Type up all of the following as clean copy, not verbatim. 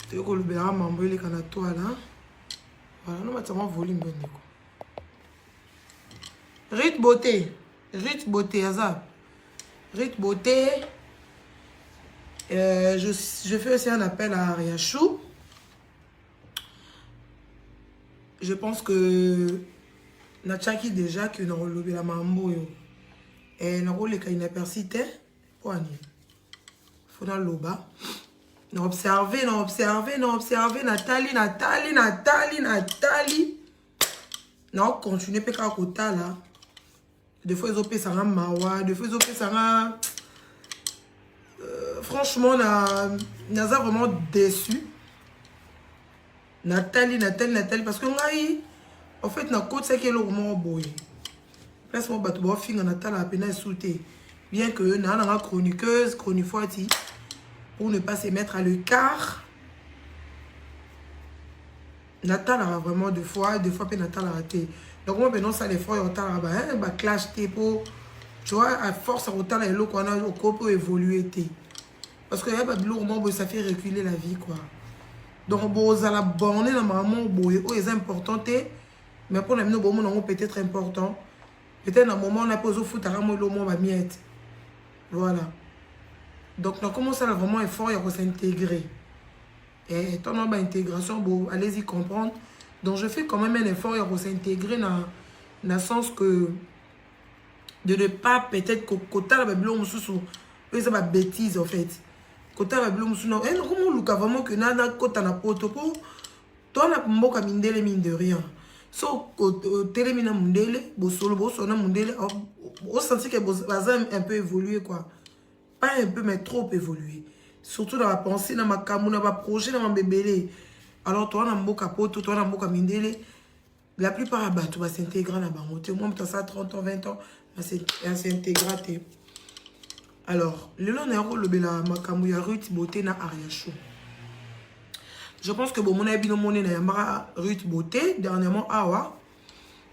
Tu veux que le béra m'embrouille les canatos là. Voilà, nous mettons volume. Rite beauté. Rite beauté, Azab. Rite beauté. Je fais aussi un appel à Ariachou. Je pense que Nachaki déjà que nous relevons la mambo. Et nous relevons une persité. Pour aller. Faut dans l'oba. Nous observer, Nathalie. Non, continuez pas à côté là. Des fois, ils ont payé ça à Mawa, des fois, ils ont payé ça à... Franchement, on a vraiment déçu. Nathalie, parce que en fait, na côté, c'est qu'elle est vraiment beau. Place moi, bateau, fin, Nathalie a peine sauté. Bien que nous avons une chroniqueuse, chronifoiti, pour ne pas se mettre à l'écart. Nathalie a vraiment deux fois, Nathalie a raté. Donc, moi, maintenant, ça, les fois, il y a un clash, pour, tu vois, à force, on a le qu'on a au corps pour évoluer. Parce que ça fait reculer la vie, quoi. Donc, vous allez borner dans maman, c'est important, mais pour nous, peut-être important. Peut-être dans un moment, on a posé au foot, on va miette. Voilà. Donc, on commence à vraiment effort, il faut s'intégrer. Et étant donné l'intégration, bon, allez-y comprendre. Donc, je fais quand même un effort, il faut s'intégrer dans le sens que de ne pas peut-être que côté la Bible, c'est ma bêtise en fait. Côté la Bible, non. Et comment Luka vraiment que nana côté na poto pour toi na mboka mindele mine de rien. So télé mina mindele, bo solo na mindele, on sentit que bazam un peu évolué quoi. Pas un peu mais trop évolué. Surtout dans la pensée, dans ma camoufle, dans ma projet, dans ma bébé. Alors toi na mboka poto, toi na mboka mindele. La plupart à battre, va s'intégrer dans la banque. Moi, ça 30 ans, 20 ans, va s'intégrer. Alors, le long le bela makamouya Ruth Beauté na Ariachou. Je pense que bon, mon avis, mon na Ruth Beauté, dernièrement, awa,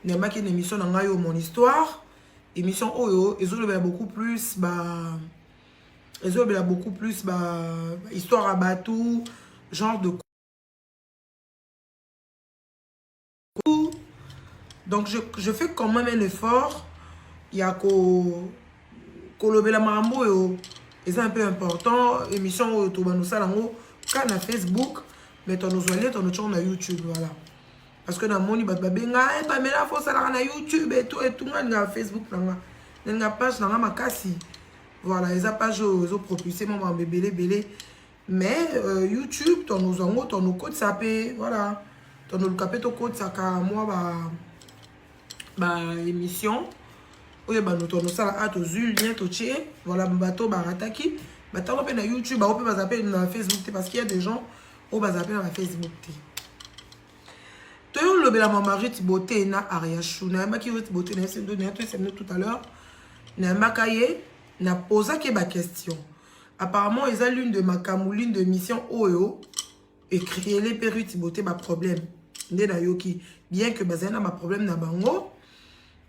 n'a pas une émission dans mon histoire. Émission Oyo, ils ont beaucoup plus, histoire à bateau, genre de. Donc, je fais quand même un effort. Il y a la mambo, c'est un peu important. Émission au quand on Facebook, mais on nous on a YouTube, voilà. Parce que dans mon pas mais là faut ça na YouTube et tout na Facebook na page na ma kasi. Voilà, les pages ont propulsé mon bébé. Mais YouTube, on nous code ça peut, voilà. On nous capé to code ça ka moi émission. Oye nous tourne ça à to lien to tché voilà bateau barataki bateau na YouTube on peut zapper na Facebook parce qu'il y a des gens au zapper na Facebook to yo lobela mama Ruth Beauté na Ariachou na maki Ruth Beauté na c'est tout à l'heure na makaye na posa ke ba question apparemment ils a l'une de ma camouline de mission oyo écrire les Ruth Beauté ba problème ndena yoki bien que bazana ma problème na bango.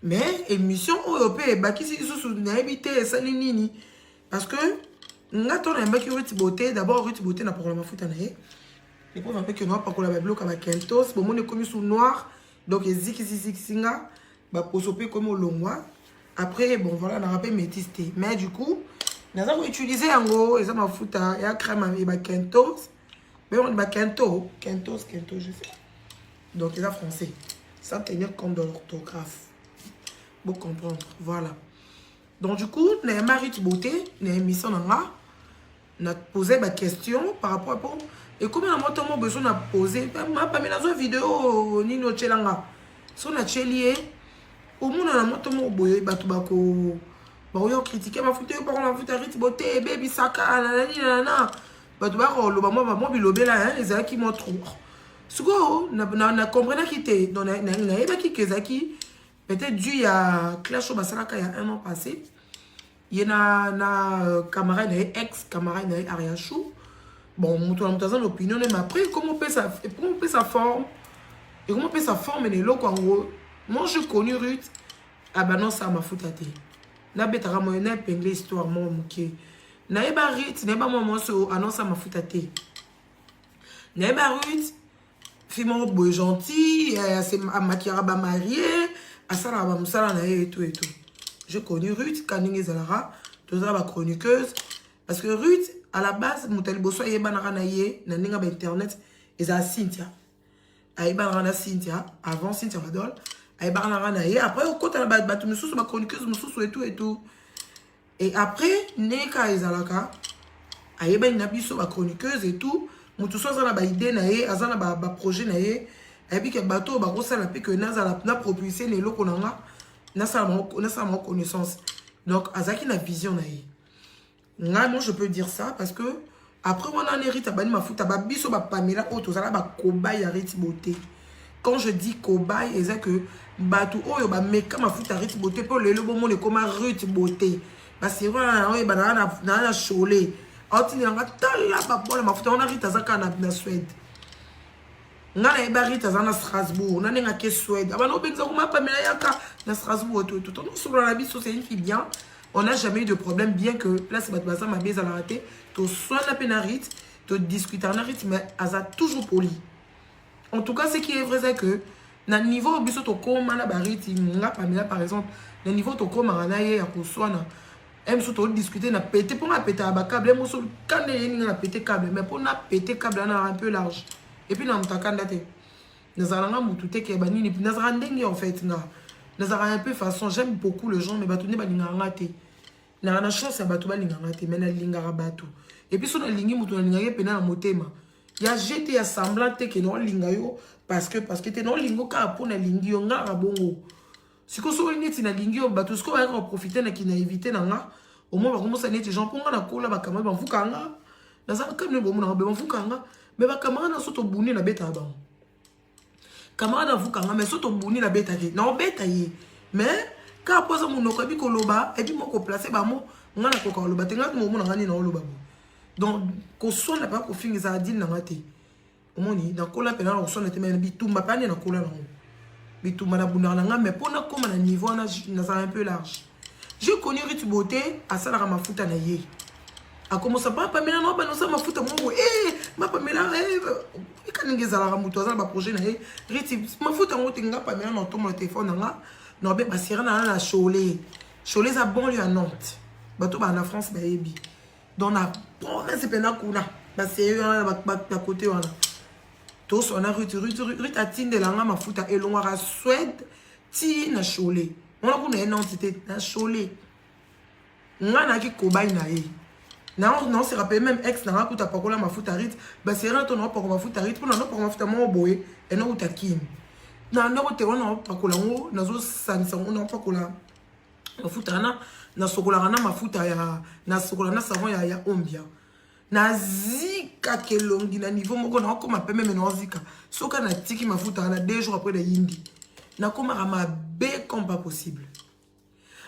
Mais émission européenne, qui si sous n'habité ça nini parce que nous avons un Ruth Beauté d'abord Ruth Beauté n'a pas problème à foutre naé. Les pauvres un peu que noir par contre la bloc avec Kentos, bon on est commis sous noir donc zik singa bah pour soper comme au long après bon voilà on a rappelé métisté mais du coup nous avons utilisé en gros et ça m'a foutu et à crème avec Kentos mais on est Kentos je sais donc il est français sans tenir compte de l'orthographe. Pour comprendre, voilà. Donc du coup, on a Ruth Beauté, on a émission on a posé ma question par rapport à et comme on a besoin de poser, pas mis dans une vidéo ni no chelanga. Si on a chelié, au moins on a monté boye batubako, on critiquer ma photo par on a vu Ruth Beauté, baby saka, nanana, batubako le moi bilobé là, les qui montrent. Sugo, na comprendre qui était, donc na eba qui kezaki. Peut-être dû à Clash au Basalaka il y a un an passé. Il y a un camarade, ex-camarade Ariachou. Bon, on a une opinion, mais après, comment on peut sa forme? Et comment on peut sa forme? Et là, en gros, moi, je connais Ruth. Ah ben non, ça m'a foutu. Na betara mo na épinglé histoire mo muké. Na eba Ruth, na eba mo so annonce ça m'a foutu. N'est pas Ruth. Fimo boy gentil, c'est Makiaraba marié, à Salaba Moussala et tout et tout. J'ai connu Ruth, Kaninge Zalara, tout ça, ma chroniqueuse. Parce que Ruth, à la base, Moutel Bosso, il y a Banaranaye, Naninga Internet, et ça Cynthia. Aïe Banarana Cynthia, avant Cynthia Vadol, Aïe Banaranaye, après, au côté de la base, Moussous, ma chroniqueuse, Moussous et tout et tout. Et après, Neka et Zalaka, Aïe Banabiso, ma chroniqueuse et tout. Mutuso azana ba idée nae azana ba projet nae et puis que bateau ba kosala pe que na propulser les loko nanga na sa connaissance donc azaki na vision nae moi je peux dire ça parce que après on a hérité ba ma futa ba biso ba pamela auto zala ba cobaye ariti beauté quand je dis cobaye c'est que bateau oyo ba meka ma futa ariti beauté pour le bon monde comme ariti beauté ba c'est vrai ba na cholé on a rita zaka na Suède. On a rita zana Strasbourg. On a nga Suède. Ah non, benza kuma Pamela yaka na Strasbourg tout. On sur la vie c'est une fille bien. On n'a jamais eu de problème bien que là c'est baza ma bise à la rater. To soin la pénarite, to discuter en arite mais aza toujours poli. En tout cas ce qui est vrai c'est que na niveau biso to koma na bariti nga Pamela par exemple, na niveau to koma na ye ya ko soina. Même si on discuter, on a pété pour on pété à bas câble, quand on a pété câble, mais pour on a pété câble, on a un peu large. Et puis on a candidaté. Nous allons tout est bani, nous allons en fait, nous allons un peu façon. J'aime beaucoup le gens, mais bateau n'est pas l'ingaraté. Nous avons la chance à bateau l'ingaraté, mais nous l'ingarabatou. Et puis sur le ligne, nous allons l'ingaraté pénal en motema. Il y a jeté à semblant que nous l'ingarayo parce que t'es non lingo car pour nous l'ingio ngarabongo. Si vous avez une lingue, tout ce qu'on va profiter de qui n'a évité, au moins, on va dire gens pour la cola, ma camarade, vous kanga. Dans un cas, nous avons vous kanga. Mais ma camarade a sauté au bouni la bête à bas. Camarade, vous kanga, mais sauté au bouni la bête à y. Non, bête à y. Mais, quand après ça, mon okabi koloba, et puis mon placé, bah, moi, on a la coca loba, t'es là, mon rani dans le babo. Donc, qu'on soit n'a pas qu'au fin, ça a dit, n'a raté. Au moins, dans le cola, on soit n'était même bitou, ma panne, dans le cola, non. Mais pour nous, comme un niveau, on a un peu large. J'ai connu Ruth Beauté à Salara Mafuta Naye. A commencé par Pamela, non, non, ça m'a foutu mon ma Pamela, quand on est à la Ramoutoisa, ma projet Naye, Ruth, ma foutu mon tinga, Pamela, non, ton téléphone, non, ben, ma sirène, la Cholet. Cholet, ça bon lieu à Nantes. Bateau, en France, baby. Dans la province, c'est Pena Kuna. C'est eux, à côté, on a. Tous on a Ruth a tine de l'anga ma futa et l'on a Suède ti na Cholet. On a une une entité na Cholet. On a qui cobaye na e. Non se rappelle même ex na rakuta pakola ma futa Ruth. Bah c'est rien ton pas ma futa Ruth pour non pour ma futa mon boy et non uta kim. Na no te on pakola ngo na zo sansa on pakola. Ma futa na sokola na ma futa ya na sokola na savon ya ombia. Na zika kelongi na niveau moko na koma peme mais na zika soka na tiki mafuta na 2 jours après de yindi na koma ma bé comme pas possible.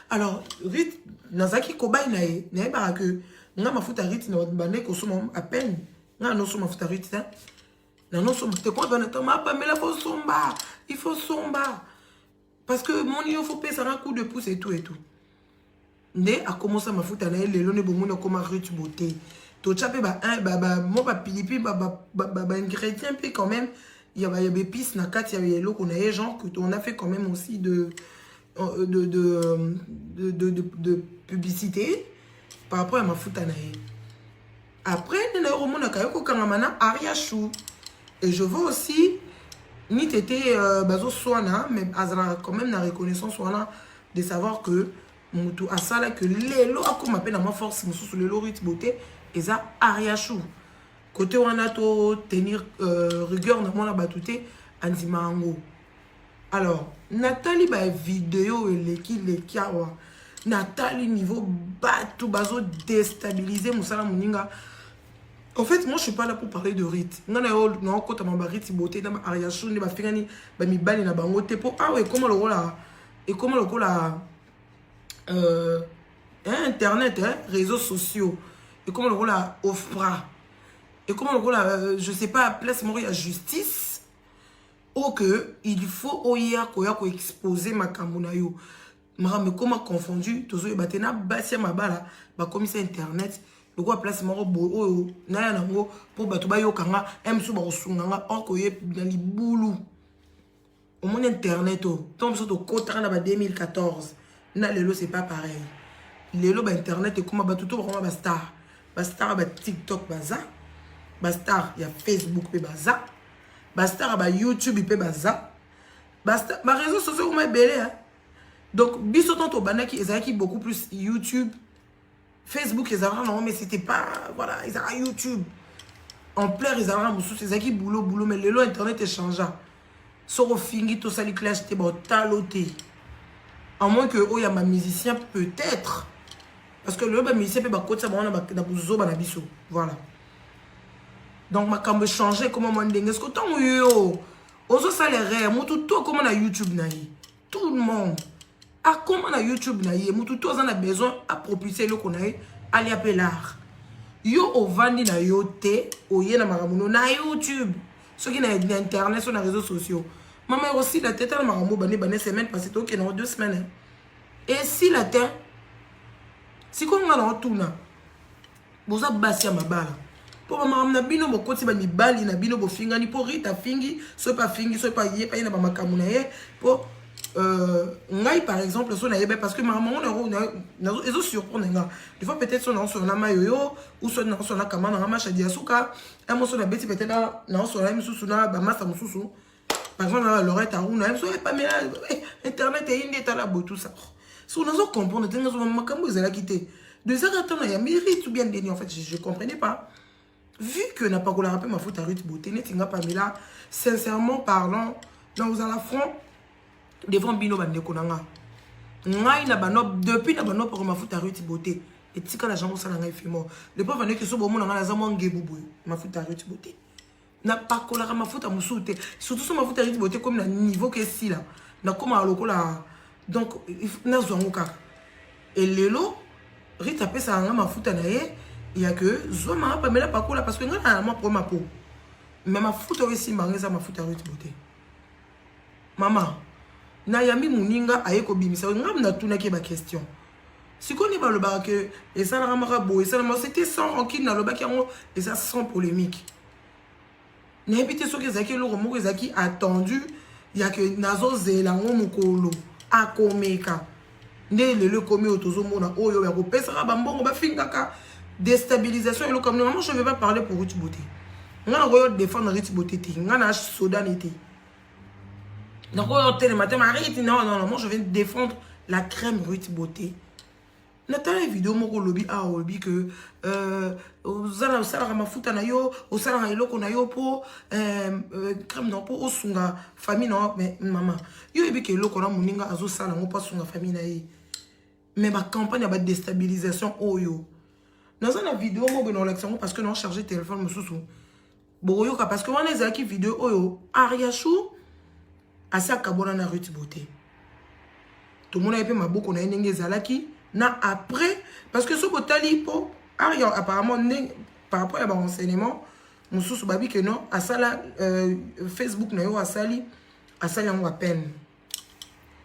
Alors Ruth nazaki kobay na e ba que nga mafuta Ruth na bande ko soma à peine nga no soma mafuta Ruth na no soma te quoi ben ma pas mais là il faut somba parce que mon il faut payer ça un coup de pouce et tout né a commencé mafuta na le lone bomona comme Ruth Beauté. To chapé moi pilipi ingrédient puis quand même il y a des épices na kat il y a l'eau qu'on a gens que on a fait quand même aussi de publicité par rapport à ma futa na après na romona kayoko kangamana ariachou et je vois aussi ni tété bazo soana mais azra quand même na reconnaissance soana de savoir que mutu asala que lelo akoma pe na ma force mususu lelo Ruth Beauté et ça ariachou côté on a to tenir rigueur na mona batouté andimango. Alors Nathalie ba vidéo les awa Nathalie niveau batou bazo déstabiliser musala muninga. En fait moi je suis pas là pour parler de Ruth ngana yo na kota ma Ruth Beauté na ariachou ne ba fingani ba mibali na bango te po ah ouais comment le rôle et comment le rôle internet réseaux sociaux et comment le rôle à Ofra et comment le rôle à je sais pas place mori à justice ou que il faut oya koya ko exposer makamuna yo mara me comment confondu tozo batena basia mabala ba commissaire internet quoi place moko boy oyo na nango pour bato ba yokanga emsu ba osunganga okoye na libulu au monde internet tombe sur kota na ba 2014 na lelo c'est pas pareil lelo ba internet et comment ba tout vraiment ba star ba TikTok baza ba star ya Facebook pe baza ba star ba YouTube pe baza ba star ba réseaux sociaux comment belé hein. Donc biso tonto banaki ezaki beaucoup plus YouTube Facebook ils avaient non mais c'était pas voilà ils avaient YouTube en plein ils avaient mususu c'est qui boulot mais le lot internet est changé sur fingi tout ça les clash t'es bon taloté à moins que oh y a ma musicien peut-être parce que le musicien peut ba côté ça bon na buzo ba na biso voilà donc ma quand me changer comment moi ndenge est-ce que tant yo ozo salaire moi tout comment na YouTube na yi tout le monde à comment na YouTube na yi mutu tous on a besoin à propulser le qu'on a aller appeler l'art yo au vandi na yo te oye na maramuno na YouTube ceux qui na internet sur les réseaux sociaux maman aussi la tête na maramuno bane semaine passée OK non 2 semaines et si la tête si qu'on a na tuna boza basia mabala pour maman na bino bokoti ba mibali na bino bofinga ni pour rita fingi so pas yé pa na ba makamuna ye pour ngai par exemple so na yebe parce que maman on ezo surprendre nga des fois peut-être so na so na mayoyo ou so na kama na macha dia suka et mo so na beti peut-être na so na mususu na ba masa mususu par exemple na Lorette Aruna so pas mais internet et inde ta la bo tout ça so na so comprendre tenga so makambo ezala kité de ça attendre ya mérite ou bien deni en fait je comprenais pas vu que n'a pas la rappeler ma faute à Ruth Beauté netinga Pamela sincèrement parlant dans vous à la front devant bino bande konanga ngai na bano depuis na bano pour ma faute à Ruth Beauté et tika la jambe ça na ngai fimo le pas venu que so bomo na za mo ngebubu ma faute à Ruth Beauté na pas kola ma faute à musute surtout so ma faute à Ruth Beauté comme na niveau que si là na comme à lokola donc na zongoka et lelo Rita pe ça nga ma faute na ye il y a que zo ma pas mais là pas kola parce que nga na ma pour ma peau mais ma faute aussi ma nga ma faute à Ruth Beauté maman na yami muninga ayeko bimisa ngam na tuna ke ba question si koni ba le ba que et ça la marabo et ça c'était sans rancune na le ba ki et ça sans polémique n'habite so ke zaki lo mo ke zaki attendu il y a que nazo zela ngomukolo akomeka ne le komi otozo mona oyo ya ko pesa ba mbongo ba fingaka déstabilisation et le comme maman je vais pas parler pour Ruth Beauté ngana ko yo défendre Ruth Beauté ti ngana soda neti. Donc, le matin, non, moi je viens défendre la crème Ruth Beauté. Nathalie vidéo moko lobby a lobby que osala ma futa na yo osala na eloko na yo po crème non po osunga famille non mais maman yo ebi ke eloko na muninga azo sala ngo pa sunga famille na ye mais ma campagne ba déstabilisation oyo dans une vidéo moko dans l'action parce que non charger téléphone mususu boyo ka parce que on les aki vidéo oyo Ariachou asa kabona na Ruth Beauté tout le monde a épé ma boko na ndenge zalaki na après parce que ce que tali po apparemment par rapport à mon renseignement mon sous babi que non à ça là Facebook na yo asali en à peine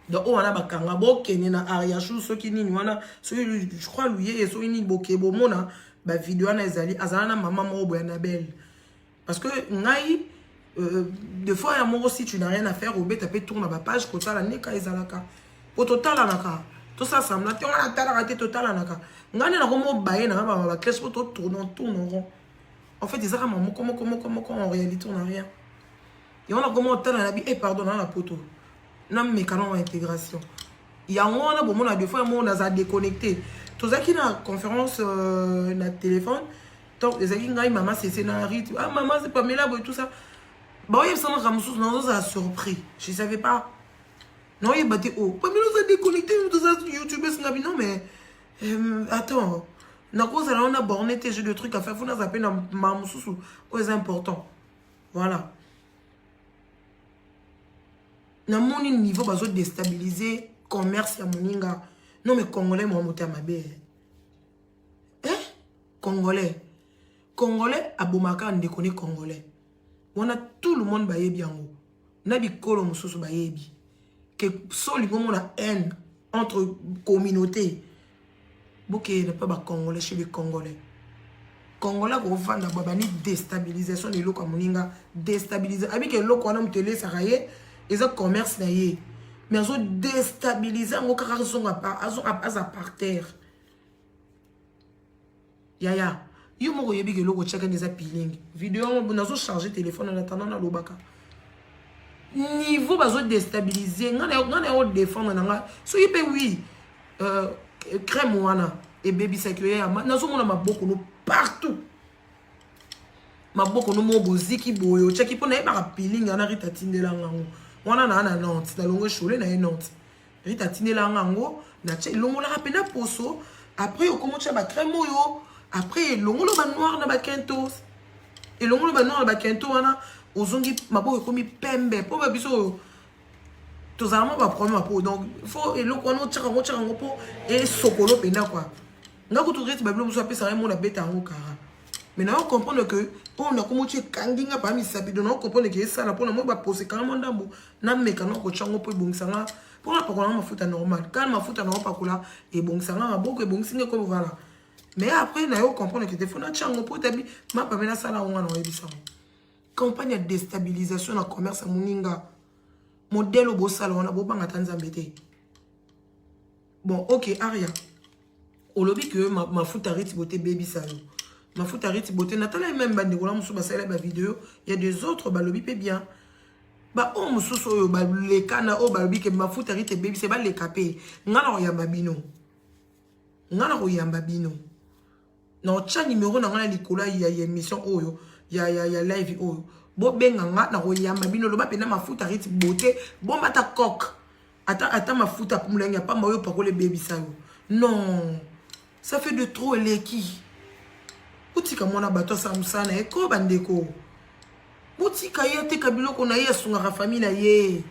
donc on a bakanga bokene na Ariachou ce qui nini wana ce je crois lui et so ni bokebo mona ba vidéo na ezali azala na maman mo boyana belle parce que ngai des fois amour si tu n'as rien à faire au bet taper tourne ma page kota la neka ezalaka au total anaka tout ça semble on a ta raté total anaka ngane na komo baye na ba clash pour tourner rond en fait ils maman comment en réalité on n'a rien et on a comment tel la vie et pardon dans la poto na mécanon intégration il y a on a bon on a des fois on a déconnecté tout ça qui na conférence na téléphone donc les amis ngai maman c'est scénario ah maman c'est pas mais là tout ça. Bah oui, ça m'a surpris. Je ne savais pas. Non, il battait haut. Pas mais nous a déconnecté, nous avons YouTube, non mais attends. Na cause là on a borné tes jeux de trucs à faire, faut nous appeler dans mamoussou. C'est important. Voilà. Na mon niveau bazo déstabiliser commerce ya moninga. Non mais congolais moi monter ma belle. Congolais. Congolais abomaka ndekone congolais. On a tout le monde baye bien haut. Nabi kolo mususu baye bi. Que soligo la haine entre communautés. Bouke n'est pas ba congolais chez les congolais. Congolais ko vanda babani déstabilisation de loko moninga déstabiliser abi ke loko na mtele saraye eza commerce na ye mais azo déstabiliser ngo kaka zonga pa azo par terre yaya yo moko yebi ke loko chaka neza peeling vidéo mo nazo charger téléphone en attendant na lobaka niveau bazo déstabiliser ngana yo défendre nanga so yipe oui crème wana et baby sécurité nazo mona maboko no partout maboko no mo boziki boyo cheki pona yeba peeling ana Rita tindela ngango wana na Nantes na longo chole na Nantes Rita tindela ngango na che longo la rapena poso après on commence ba crème yo après longo lo ba noir na ba kentos et longo lo ba noir na ba kento wana ozongi maboko komi pembe po ba biso tozalama ba problème po donc faut eloko wana tchaka ngo po et sokolo pena quoi ngako to rete ba bilo muso apesa mo na beta ngo kara mais on comprend que on a commencé kanginga parmi sabido on comprend que ça là pour moi ba poser quand même ndambo na mekano ko chango po bongsanga pour la pas mafuta normal quand mafuta normal pas kula et bongsanga maboko e bongsinga comme voilà mais après na yo comprendre que des fois na chango po tabi ma pa mena sala on na yebisa campagne de déstabilisation na commerce à moninga modèle au bossala on a bo banga tanzambete bon OK Aria au lobby que ma futa riti beauté baby salon ma futa riti beauté natala même bande ko la musu basala ba vidéo il y a des autres ba lobby pe bien ba o musu so ba le kana o ba lobby que ma futa riti baby c'est ba le capé ngana ya mabino non cha numéro na ngana likola ya émission oyo ya live oyo bo benga ngana ko ya mabino lo ba pena ma futa riti beauté bo mata coq ata ma futa pour mulenga pa moyo pa ko le baby sayo non ça fait de trop les qui Boutika mona bato samusana e ko bandeko. Boutika yete kabiloko na ye sunga famille na ye.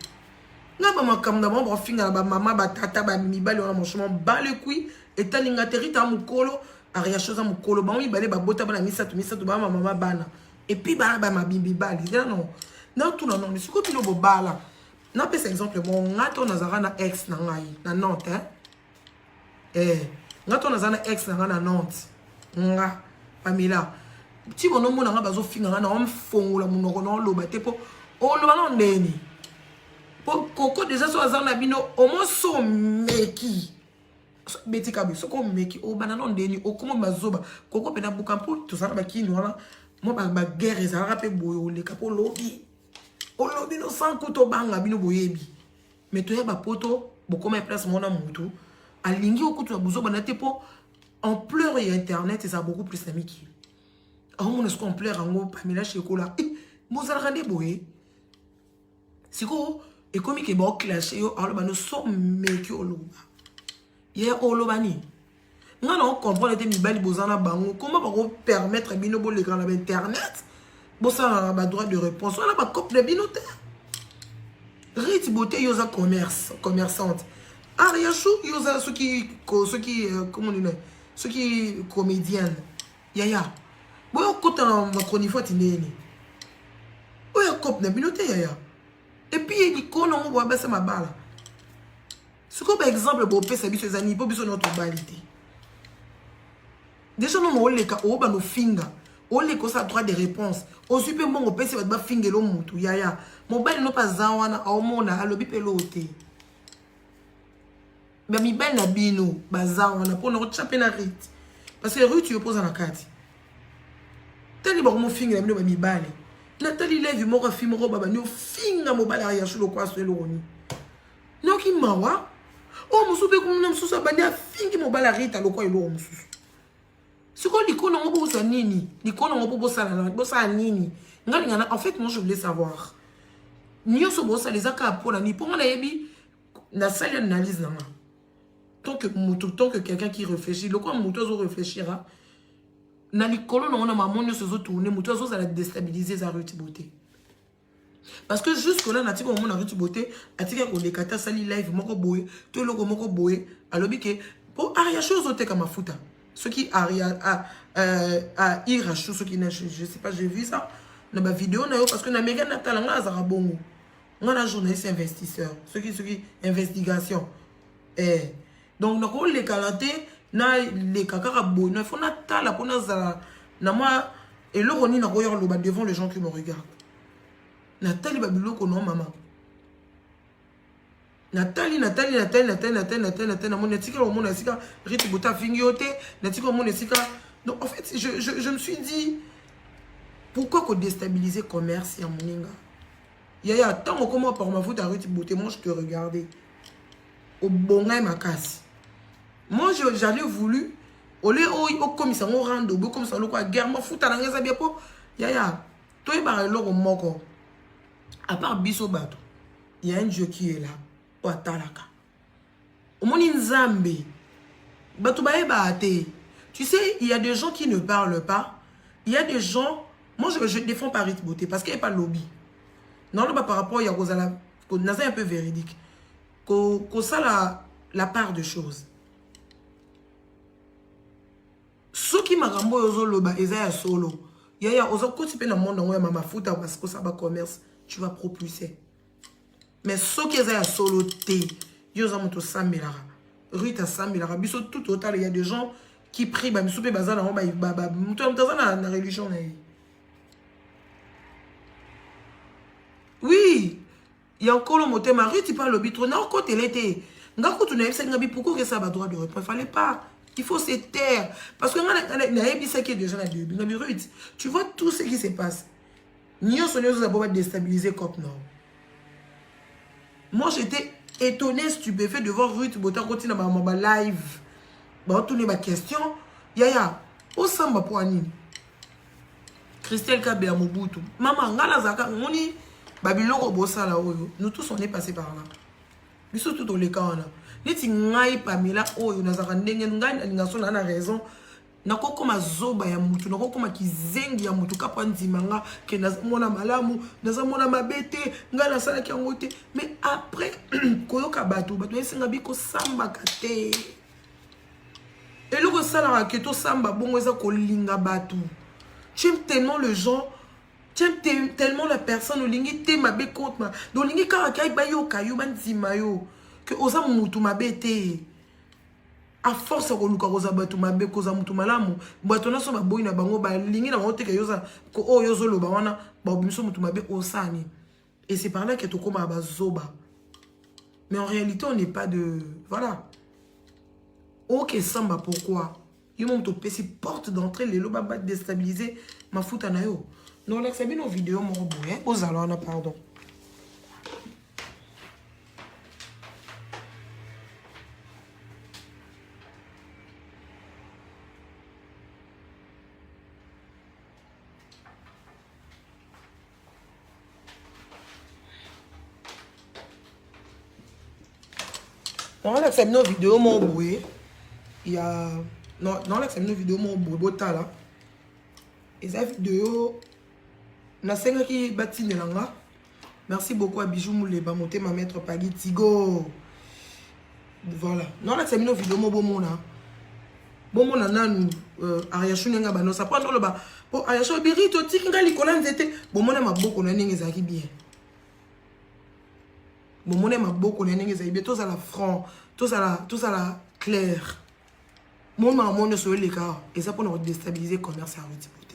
Na ba makamda ba finga ba mama ba tata ba mibali wana franchement ba le kui etalinga terita mukolo aria chose mukolo ba mibali ba bota ba na misatu ba mama bana. Et puis ba mabimbi bali. Non. Na tout non, siko bino bo bala. Na pesa exemple bon ngato nazara na ex na ngai na Nantes ngato nazara na ex na ngai na Nantes. Nga Pamela ti bono mona nga bazo finga na omfongola munoko na loba te po o loba na ndeni po koko déjà so azana bino o mo so meki beti kabi so ko meki o banana ndeni o komo mazoba koko pena buka po to sala bakini wala mo ba guerre za rapé boyo le kapo lobi o lobi no sans kuto banga bino boyebi mais to ya ba poto bokoma place mona mutu alingi okutu abuzoba na te po en pleurs et internet, ça a beaucoup plus d'amitié. On est en pleurs en gros, Pamela Chekola. Vous allez rendre boé. C'est quoi? Et comme il est bon clashé, alors nous sommes mecs au loba. Hier au lobani. Nous on comprend que les belles bozana bango. Comment on peut permettre binobo les grands internet? Bon ça a droit de réponse. On a pas cop de binotaire. Rite beauté yosa commerçante. Ariachou yosa ceux qui comment on dit? Ceux qui comédienne yaya boyo kota na makonifo tineni oya kop na binote yaya et puis il kono ngo ba basa mabala ce ko par exemple bo pesa biso ezani po biso notre balité déjà non o leka o ba no finga o leko sa droit de réponse o supe mbongo pesa ba fingelo mutu yaya mobile no pas zawana o mona alobi pelote mais mi belle na bino bazar on a pour nous chaper na rite parce que rue tu opposes à la carte tali ba mo finga bino ba mi bale natali lève mo rafi mo baba ni finga mo bale ya shulo kwa so eloni no ki mawa o musupe ko na mususa bandi fingi mo bale rite lo kwa elo mususu siko likona ngo bo sa nini likona ngo bo sa nini ngali ngana en fait moi je voulais savoir ni so bo sa les aka pour ni pour na yebi na salle analyse na tant que quelqu'un qui réfléchit, le quoi moutozo réfléchira. Na likolo na ona mamonyo se zo tourner moutozo ça la déstabiliser sa Riti beauté. Parce que jusque là na tiko mon na Riti beauté atika ko lekata sali live moko boye to loko moko boye alobi ke pour aria chose ote kama mafuta. Ce qui aria a irachu ce qui ne je sais pas j'ai vu ça dans ma vidéo na yo parce que na mega na talanga azara bongo. Ngana journaliste investisseur, ceux qui investigation donc, nous avons les qualités, les kakara bon, il faut na tala pour na Na moi, et le roni na royeur loba devant les gens qui me regardent. Nathalie Babiloko non maman. Nathalie, na mon etika au monde esika rite bota fingiote, natika au monde esika. Donc en fait, je me suis dit pourquoi qu'on déstabiliser commerce ya moninga. Yaya tant comment par ma faute à rite beauté, moi je te regardais. Au bonga ma casse. Moi j'avais voulu au commissaire on rando, au commissaire le quoi guerre moi fouta na ngeza bien po. Yaya, toi ba loko moko. À part biso bato, il y a un Dieu qui est là. Tu sais, il y a des gens qui ne parlent pas. Il y a des gens... Moi, je défends Paris Beauté parce qu'il n'y a pas de lobby. Non, par rapport à Rosala, c'est un peu véridique. Que ça, la part de choses. Ceux qui m'ont dit ils sont solo. Il y a des gens qui dans le monde parce que ça va commerce, tu vas propulser. Mais ceux qui sont solo, ils ont 100 000 Rue à 100 000 tout total, il y a des gens qui prient, la religion. Oui, il y a encore le mot ma rue, tu parles le bitre, non, côté l'été. Pourquoi ça va droit de répondre? Il ne fallait pas. Il faut se taire. Parce que tu vois tout ce qui se passe. Nous sommes déstabilisés comme non. Moi, j'étais étonné, stupéfait de voir Ruth Botan continuer dans ma live. Bah, tourner ma question. Yaya, au samba pour Anine. Christelle Kabé à Mobutu. Maman, ngala zaka, ngoni, Babylon bossa là oyo. Nous tous on est passés par là. Mais surtout dans les cas là. Niti ngai Pamela oyo nazaka ndenge ngai ngaso na raison. Nako koma zoba ya mutu, nako koma kizengi ya mutu kapwa ndimanga ke nazamona malamu, nazamona mabete, nga na sala ki ngote. Mais après koyoka bato esenga biko samba kate. Et le sala ke to samba bongo eza kolinga bato. Tu aimes tellement le gens, tu aimes tellement la personne olingi te mabe contre ma. Donc lingi kaka bayo kayo bandima yo que oza mutu mabete. À force de luka rosa batu mabe koza mutu malamu bato na so ba boy na bango ba lingi na wote ke yoza ko o yozo lo ba wana ba biso mutu mabe osani et c'est par là que to koma ba zoba. Mais en réalité on n'est pas de voilà. OK samba pourquoi yo mon to pesi porte d'entrée les loba ba déstabiliser ma futa na yo. Non là c'est bien nos vidéos mon boy aux alors pardon. Dans la scène de vidéo mon boué, il y a dans la scène de vidéo mon boué bota là. Et cette vidéo na senga qui bâti de langa. Merci beaucoup à Bijou Mouleba monter ma maître Pagui Tigo. Voilà. Dans la scène de vidéo mon bon là. Bon mon nanu Ariachou nenga ba no ça prend le ba. Pour Ariachou birito tikinga likola nzete. Bon mon ma boko na ninga zaki bien. Bon, mon aime beaucoup les nègres zaïbé, tous à la franc, tous à la claire. Mon maman ne soit les cas, et ça pour nous déstabiliser le commerce à Rutiboté.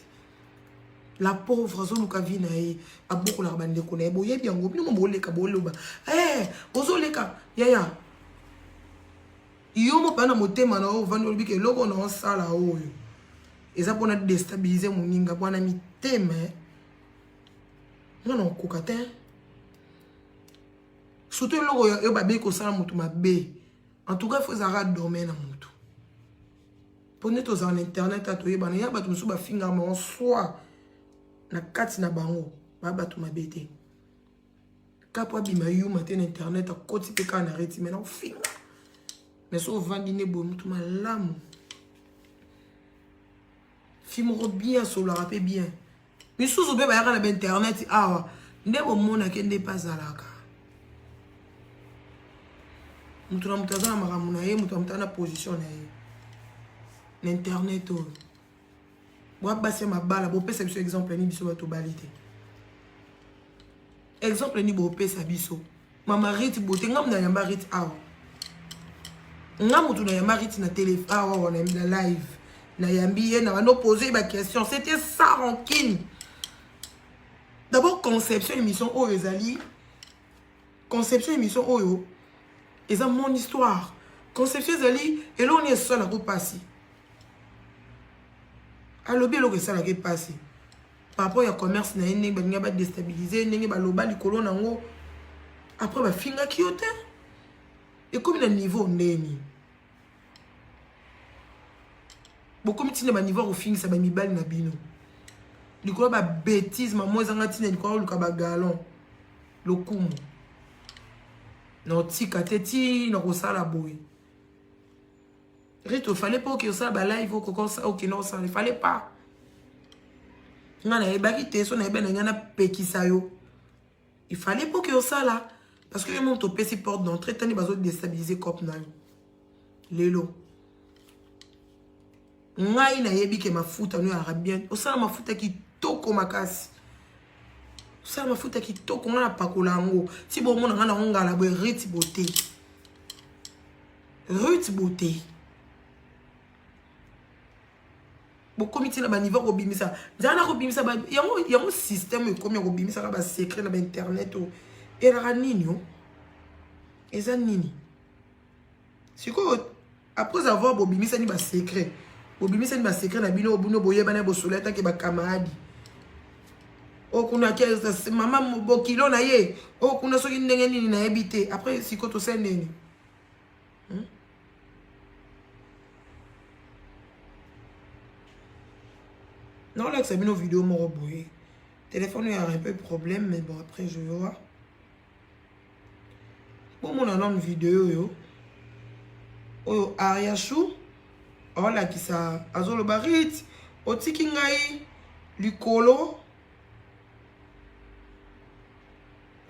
La pauvre Zoluka Vinae a beaucoup la bande de connaître. Boye bien, nous m'en les caboloba. Eh, ozo les cas, yaya. Yo mo pana moté manao, vandolbi que logo non ça là haut. Et ça pour nous déstabiliser mon ninga, pour nous thème. Non, cocatin. Surtout le babé ko sala mutu mabe. En tout cas, il faut arrêter dormir na mutu. Prenez tous en internet à toi bana ya batu musuba finga mon soi na kati na bango ba batu mabete. Kapwa bima yu matin internet a koti pe kana reti mais non finga. Mais so vandine bo mutu malamu. Fimoro bien so la rapé bien. Mais sous be ba ya na internet ah ndebo mona kende pas alaka. Mutu na mutaza na maramu na ye, mutu na mutana position na ye. L'internet to. Bo abase ma bala, bo pesa biso exemple ni biso bato balite. Exemple ni bo pesa biso. Mama riti bote ngam na yamba riti awa. Ngam mutu na yamba riti na téléphone awa na live. na yambi na bando poser ba question. C'était ça rancune. D'abord conception émission Oyo ezali. Conception émission Oyo. Eza mon histoire. Conception ezali et là on est seul à vous passer. Alobi lo que ça la passer. Par rapport au commerce na ene ba nga ba déstabiliser ndenge ba loba likolo nango. Après ba finga kiote. Et comme un niveau ndeni. Beaucoup de gens niveau au fin ça ba mibali na bino. Likolo ba bêtise maman ezanga tina likolo luka ba galon. Lokumu. Non tika teti na ko sala boy. Rito fallait pas que ça ba live au kokon ça OK non ça il fallait pas. Ngana ebaki te so na ebe na ngana pekisa yo. Il fallait pas que ça là parce que mon topé si porte d'entrée tani bazo déstabiliser cop na yo. Lelo. Ngai na yebi ke mafuta no arabien. Osala mafuta ki toko makasi. Osala mafuta ki toko ngana pakola ngo. Si bo mona ngana ngala bo Ruth beauté. Ruth beauté. Beaucoup de gens niveau robimisa. Zana robimisa ba yango système comme robimisa ba secret na internet o. Era nini o? Eza nini? Siko après avoir robimisa ni ba secret. Robimisa ni ba secret na bino obuno boye bana bo soleta ke ba camarade. O kuna keza maman bo kilo na ye. O kuna soki ndenge nini na ebité. Après siko to sendeni. Non, là, c'est une vidéo mon boy. Téléphone, il y a un peu de problème, mais bon, après, je vais voir. Bon, mon nom de vidéo, yo. Oh, Ariachou. Oh, là, qui ça? Azolo Barit. Otikingai. Likolo.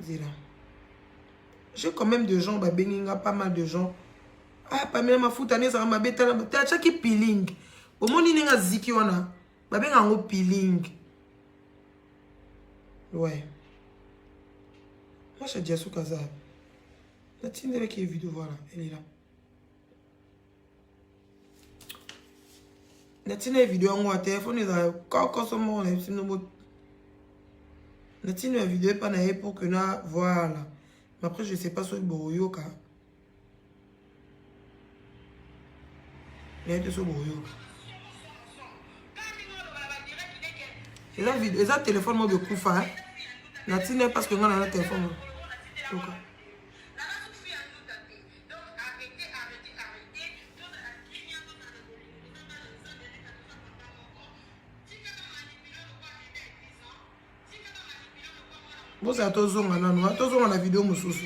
Zéla. J'ai quand même de gens, bah, Beninga, pas mal de gens. Ah, pas même ma foutane, ça m'a bêta. T'as chaque peeling. Au moins, il y a un ziki, on a. Bah ben en peeling. Ouais. Moi j'ai dit à ce casa. La tine avec les vidéos, voilà, elle est là. La tine les vidéos en téléphone, ils ont encore son monde, la tine la vidéo pas naïe pour que na voilà. Mais après je sais pas sur le boyo ka. Il y a sur le boyo. Et ça téléphone moi de Koufa. Natine parce que on a un téléphone. Donc bon ça tozonga nanu, tozonga na vidéo mususu.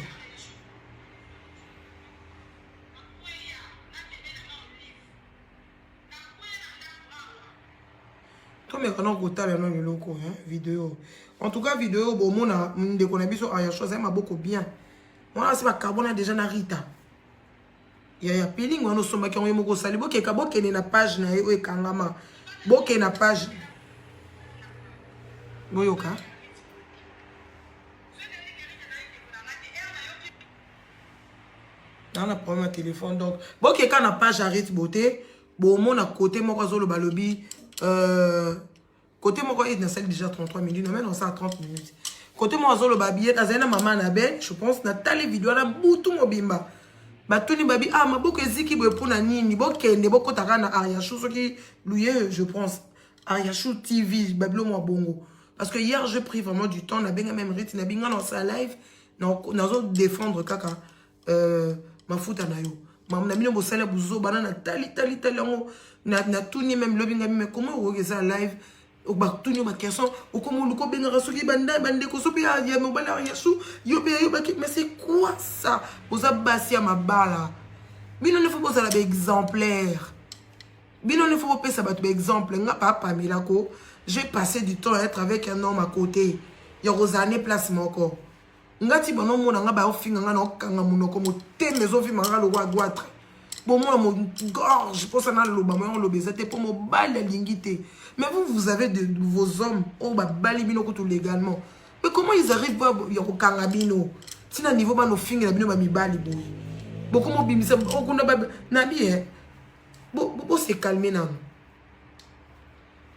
Mais quand on regarde les locaux, vidéo. En tout cas, vidéo, bon, mon a de connaître sur Ariachou, ça m'a beaucoup bien. Moi, c'est ma carbone déjà na Rita. Il y a peeling, on a sommet qui ont eu mon sali. Bon, qui est na page na et kangama. Bon, qui est na page. Boyoka. Dans la première téléphone donc. Bon, qui est na page arrête beauté. Bon, mon a côté mon réseau le balobi. Côté mon il y a déjà 33 minutes, mais on ça 30 minutes. Côté mon azolo babier, azena maman na ben, je pense na tali vidéo na butu mobimba. Batuni babi ah maboko eziki bo pour na nini, bokende boko taka na Ariachou soki louye je pense Ariachou TV babilo mo bongo. Parce que hier j'ai pris vraiment du temps na benga même rythme na binga dans sa live na zo défendre kaka ma futa na yo. Maman na bino bo sala buzo banana tali ngo na tuni même lobinga mais comment vous regardez ça live au bas tuni ma question au comment le combien rasoki banda bande ko sopi ya mo bala Ariachou yo mais c'est quoi ça vous abassi à ma bala bino ne faut pas ça exemplaire bino ne faut pas ça ba exemple nga papa milako j'ai passé du temps à être avec un homme à côté ya rozane place moko ngati bono mona nga ba ofinga nga na kanga munoko mo tembe zo fi manga lo wa goitre. Bon, moi, mon gorge, je pense que je l'obésité pour mon bal l'ingité. Mais vous avez vos hommes, oh, bah, balibino tout légalement. Mais comment ils arrivent à y kangabino? Si na niveau ba no finga bino ba mi bali boy. Bon, comment bimisa, oh, kuna ba nabi, bon, se calmer nan.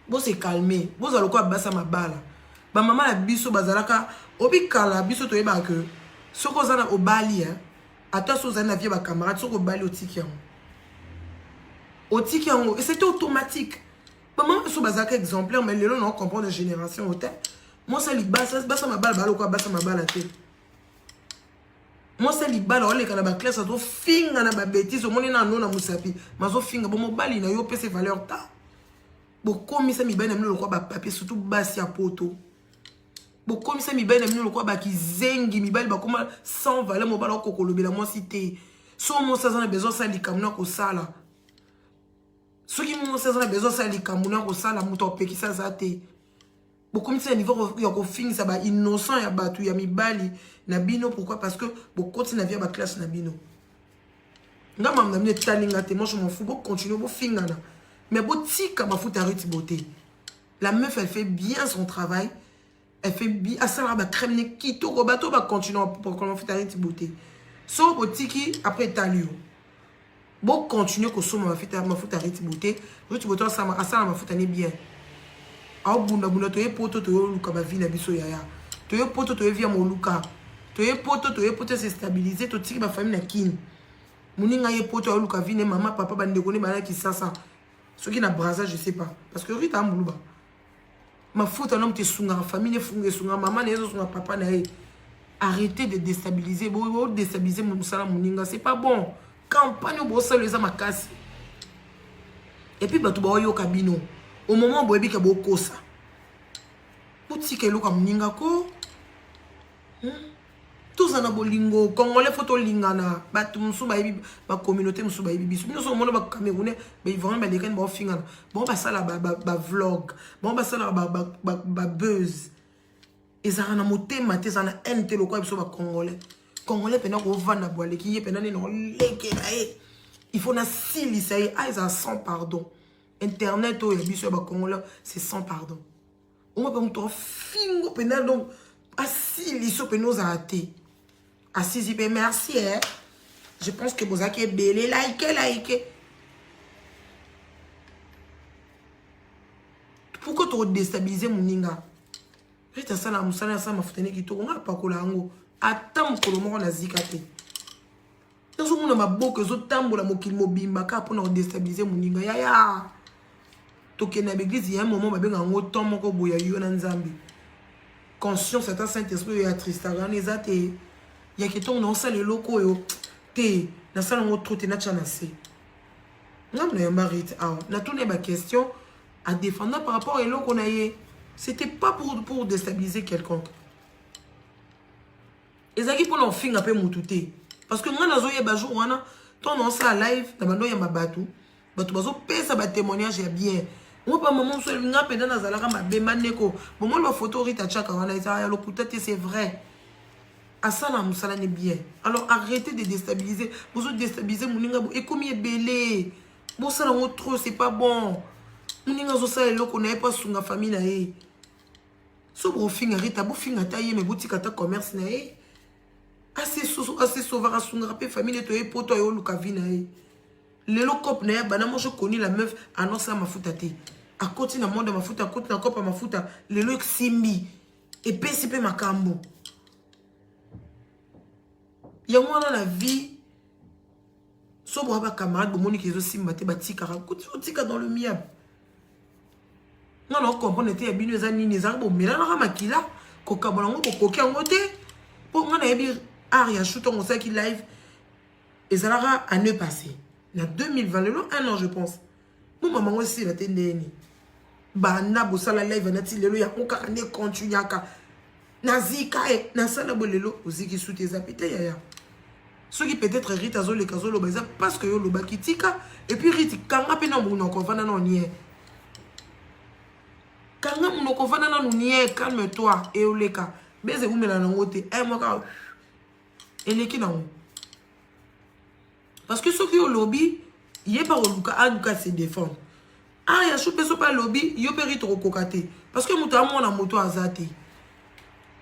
Bon se calmer. Bon za lokwa basa mabala. Ba maman la biso bazalaka obi kala biso toyeba que soko zana obali hein. Ata so zana vie ba camarade soko obali otiki yango. Otiki yango et c'était automatique. Maman so bazalaka exemplaire mais lelo non comprendre de génération autant. Moi ça li basa mabala ba lokwa basa mabala te. Moi c'est libala ole kana ba classe to finga na ba bêtise au monde na non na musapi. Mazo finga bon mobali na yo pese valeur ta. Bokomi sa mibene mino lokwa ba papier surtout basi ya poto. Bokomi sa mibene mino lokwa ba kizengi mibali ba koma sans valeur mobala okokolobela moi cité. So mo sa zana besoin sa likamuna ko sala. So ki mo sa zana besoin sa likamuna ko sala muto opekisa za te. Bokomi sa niveau ya ko finga ba innocent ya batu ya mibali na bino pourquoi parce que bokoti na via ba classe na bino. Ngama mnamne talinga te moi je m'en fous bo continuer bo finga na. Mais botika ma fout arrête beauté. La meuf elle fait bien son travail. Elle fait bien à ça la crème ne kito ko bateau va continuer pour qu'on fait arrête beauté. So botiki après talio. Bon continuer ko so ma fout arrête beauté. Arrête beauté ça ma fout ane bien. Au bunda to ye poto to yo luka ba vie na biso yaya. To ye poto to ye via mo luka. To ye poto se stabiliser to tiki ba famille na kin. Muninga ye poto yo luka vie maman papa ba ndekone ba na ki sasa. Ce qui n'a brassage, je sais pas. Parce que Rita Moulouba. Ma faute, un homme te sunga, famille funge sunga, maman n'est pas papa n'est. Arrêtez de déstabiliser. Vous déstabiliser mon salam mouninga. C'est pas bon. Campagne au bossa les ama casse. Et puis, tu vas au cabino. Au moment où tu vas au kosa. Pour si quelqu'un comme mouninga ko. Tous en abolingo, congolais photo lingana, batu musuba ibi, ba communauté musuba ibi bisu. Nous sommes là camerounais, mais ils vont les gens ba fingana. Bon ba ça là ba vlog, bon ba ça là ba buzz. Ils ont un motema, ils ont un ente le quoi biso ba congolais. Congolais pena ko vanda boile qui y pena non leke na e. Il faut na sili ça y ils ont sans pardon. Internet o biso ba congolais, c'est sans pardon. On va pas me fingo pena donc asili so penos a até. Assisi, merci. Hein? Je pense que vous avez belé, like. Pourquoi tu déstabiliser mon ninga? Je te sens là, ça m'a foutu qui tourne pas que là, attends que le monde a zikate. Dans ce monde, ma boque, je tambo la mokil mobimba pour nous déstabiliser mon ninga. Ya. Toké na l'église, il y a un moment, ma benga ngo tombo ko boya yo na nzambi. Conscience, c'est un Saint-Esprit, il y a Tristagan, les athées. Il y a quelqu'un dans ça les locaux et dans ça on trouve na chanacé. Non mais marite ah na tourné ma question à défendre par rapport à locaux na yé. C'était pas pour déstabiliser quelqu'un. Ezaki pour nous finir un peu moutouté parce que moi nazo yeba jour wana ton dans ça live na bando ya mabatu batu bazo pesa ba témoignage ya bien. Moi pas maman so nga peda na zalaka mabema neko. Bon moi la photo rita chaka wana ya lokutete c'est vrai. Asala musala n'est bien. Alors arrêtez de déstabiliser. Vous autres déstabiliser mouninga et comme il est belé. Bon ça là trop c'est pas bon. Mouninga zo ça lo ko na pas sunga famille na e. So bro finga rita bo finga taye me boutique ata commerce na e. Assez sauvara sunga pe famille to e poto yo luka vi na e. Le lokop na bana moi je connais la meuf annonce ma futate. À côté na monde ma futa à côté na kopa ma futa le lo simbi et PCP makambo. Il y a moi dans la vie, si on a un camarade, on a aussi un tika dans le miab. Non, non, on a été habillé à Nini Zarbo, mais là, on a makila, coca bolongo, coca en côté. Pour moi, on a eu Aria, shoot on sait qu'il live. Et ça l'a à ne passer. En 2020, un an, je pense. Mon maman aussi, la tendine. Bana, bossala live, nati lelo, ya on carné continue à Nazika, Nasala bolelo, aussi qui sous tes appétits, yaya. Ceux qui peut-être Rita zo le kazo lo baza parce que yo lo bakitika et puis Rita kanga pe na muno ko vana na nie. Kanga muno ko vana na nie calme-toi et oleka. Beze umela na ngote e moka. Eleki na ngo. Parce que ceux qui au lobby, yé par oluka anuka se défendre. Ah ya choupe so pas lobby, yo pe Rita kokate parce que muta mo na moto azate.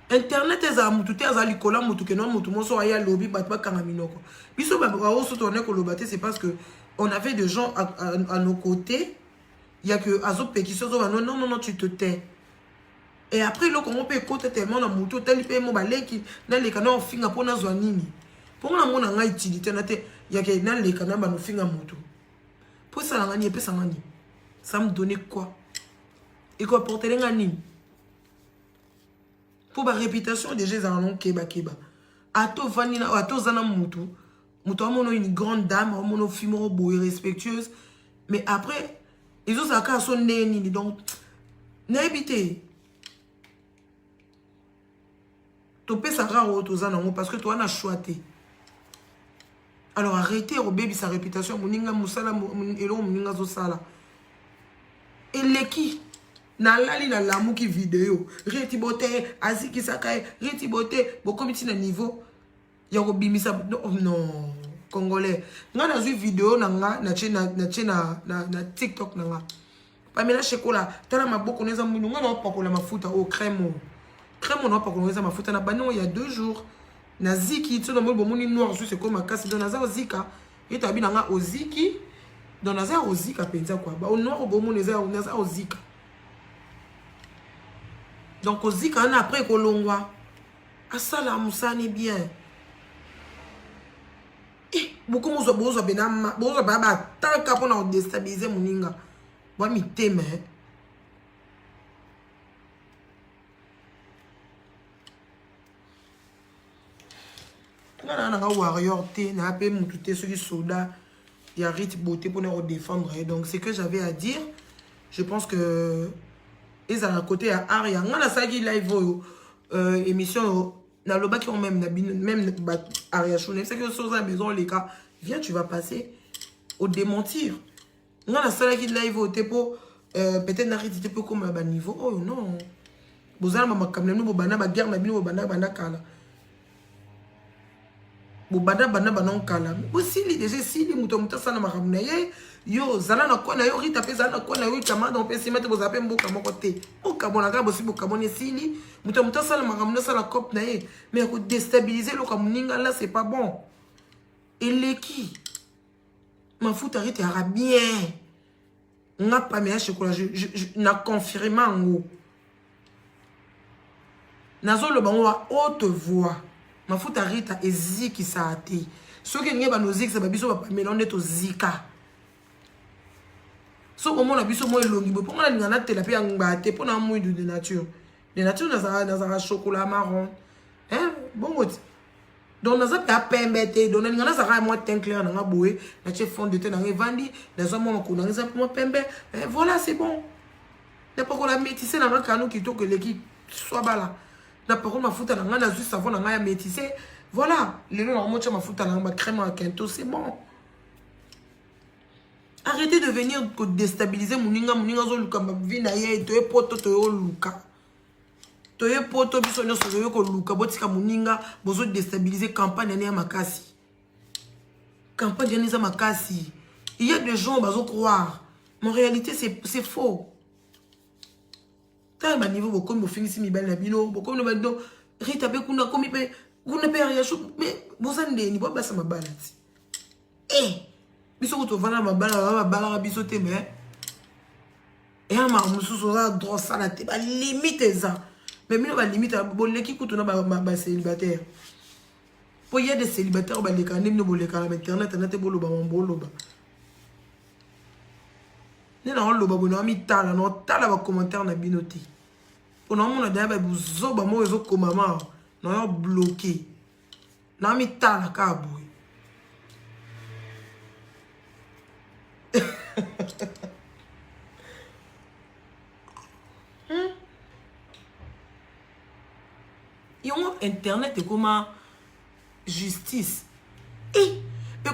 Internet est à mututé à likola mutuke non mutu moso aya lobby batba kangaminoko. Biso ba o so tourner ko lobate c'est parce que on avait des gens à nos côtés. Il y a que Azo Pékiso, non, tu te tais. Et après, le Congo peut écouter tellement dans moto, tel que mon balai qui dans les canaux finga pour na zoanini. Pour la mon anga utilité na te, il y a que dans les canaux ba no finga moto. Pour ça la ngani, ça ngani. Ça me donnait quoi? Et quoi porter les ngani? Pour ma réputation déjà ils en ont keba. Ato vanina, ato zana moto. Moto a une grande dame, a mon fimo beau respectueuse. Mais après, ils ont ça qu'à son nez donc n'habitez. Tu peux savoir parce que toi on a choisi. Alors arrêtez au baby sa réputation moninga musala elo moninga zo sala. Et leki na lali na lamu ki vidéo reti bote aziki sakai reti bote bo komiti na niveau ya ko bimisa non congolais nga na zu vidéo na nga na TikTok na nga pamela shekola tala maboko neza mungu nga na pakola mafuta au crème on a pas commencé ma faute na banon il y a 2 jours na ziki tu dans mon moni noir c'est comme casse dans naza ozika et tabi na oziki dans naza ozika penza quoi ba au noir au bon naza ozika donc ozika na après kolongwa asala musani bien eh beaucoup bozo benama bozo baba tant pour na déstabiliser moninga ba mi teme. Warrior T, n'a pas monté sur les soldats, il y a Rit Beauté pour nous défendre. Donc, c'est ce que j'avais à dire. Je pense que ils ont un côté à Aria. On a ça qui live émission dans le bas qui ont même Aria Chouné. C'est que sur la maison, les gars, viens, tu vas passer au démentir. On a ça qui live au Tepo, peut-être n'arrêtez pas comme un niveau. Oh non. Vous avez ma caméra, vous avez ma guerre, vous avez ma kala. Bobada bana banon kala bosili déjà sili muto sana makamuna ye yo zala na kona yo rita pesa na kona yo kama dans pesi mate bo zape mboka moko te mboka bonaka bosi boka boni sili muto sana makamuna sala cop na ye mais ko déstabiliser lo kamuninga là c'est pas bon et leki ma fout arrête arabien n'a pas mais chocolat je na confirmé en haut nazo le bango à haute voix. Ma fout arrête et ziki ça a été. Ce qui est nos zik, c'est que biso va mélanger to zika. So au moins la biso moi longi. Pour moi la ngana te la paix ngate pour na mouille de nature. De nature dans un chocolat marron. Hein? Bon mot. Donc dans un pembete, donc ngana ça moi teint clair na boé, na che fond de teint na vandi, dans un moment qu'on a moi pembe. Voilà, c'est bon. N'importe quoi la métissé dans un canon qui toque l'équipe soit bala. Na par contre ma fout à la juste savon na métissé. Voilà, les gens ont ma fout à la crème à quinto, c'est bon. Arrêtez de venir déstabiliser moninga zo luka vina ye to e poto to yo luka. To e poto biso nyoso yo ko luka botika moninga bozo déstabiliser campagne ya makasi. Campagne ya makasi. Il y a des gens bazo croire. Mais en réalité c'est faux. Tant niveau beaucoup me finissent mi belle nabino beaucoup no bando rita be kuna komi pe kuna pe ya chou mais bozande ni ba sa mabalati biso ko to vana mabala biso te mais et ama mususu za droit ça la te ba limite ça mais mino ba limite bo leki kutu na ba célibataire po y a des célibataires ba leka ni no bo leka na internet na te bolo ba mbolo ba ni na on lo ba bono mi tala no tala ba commentaire na binoté pour non mon daba buzo ba mo ezo ko mama no yo bloqué na mi tala ka boy Yon internet est comme justice et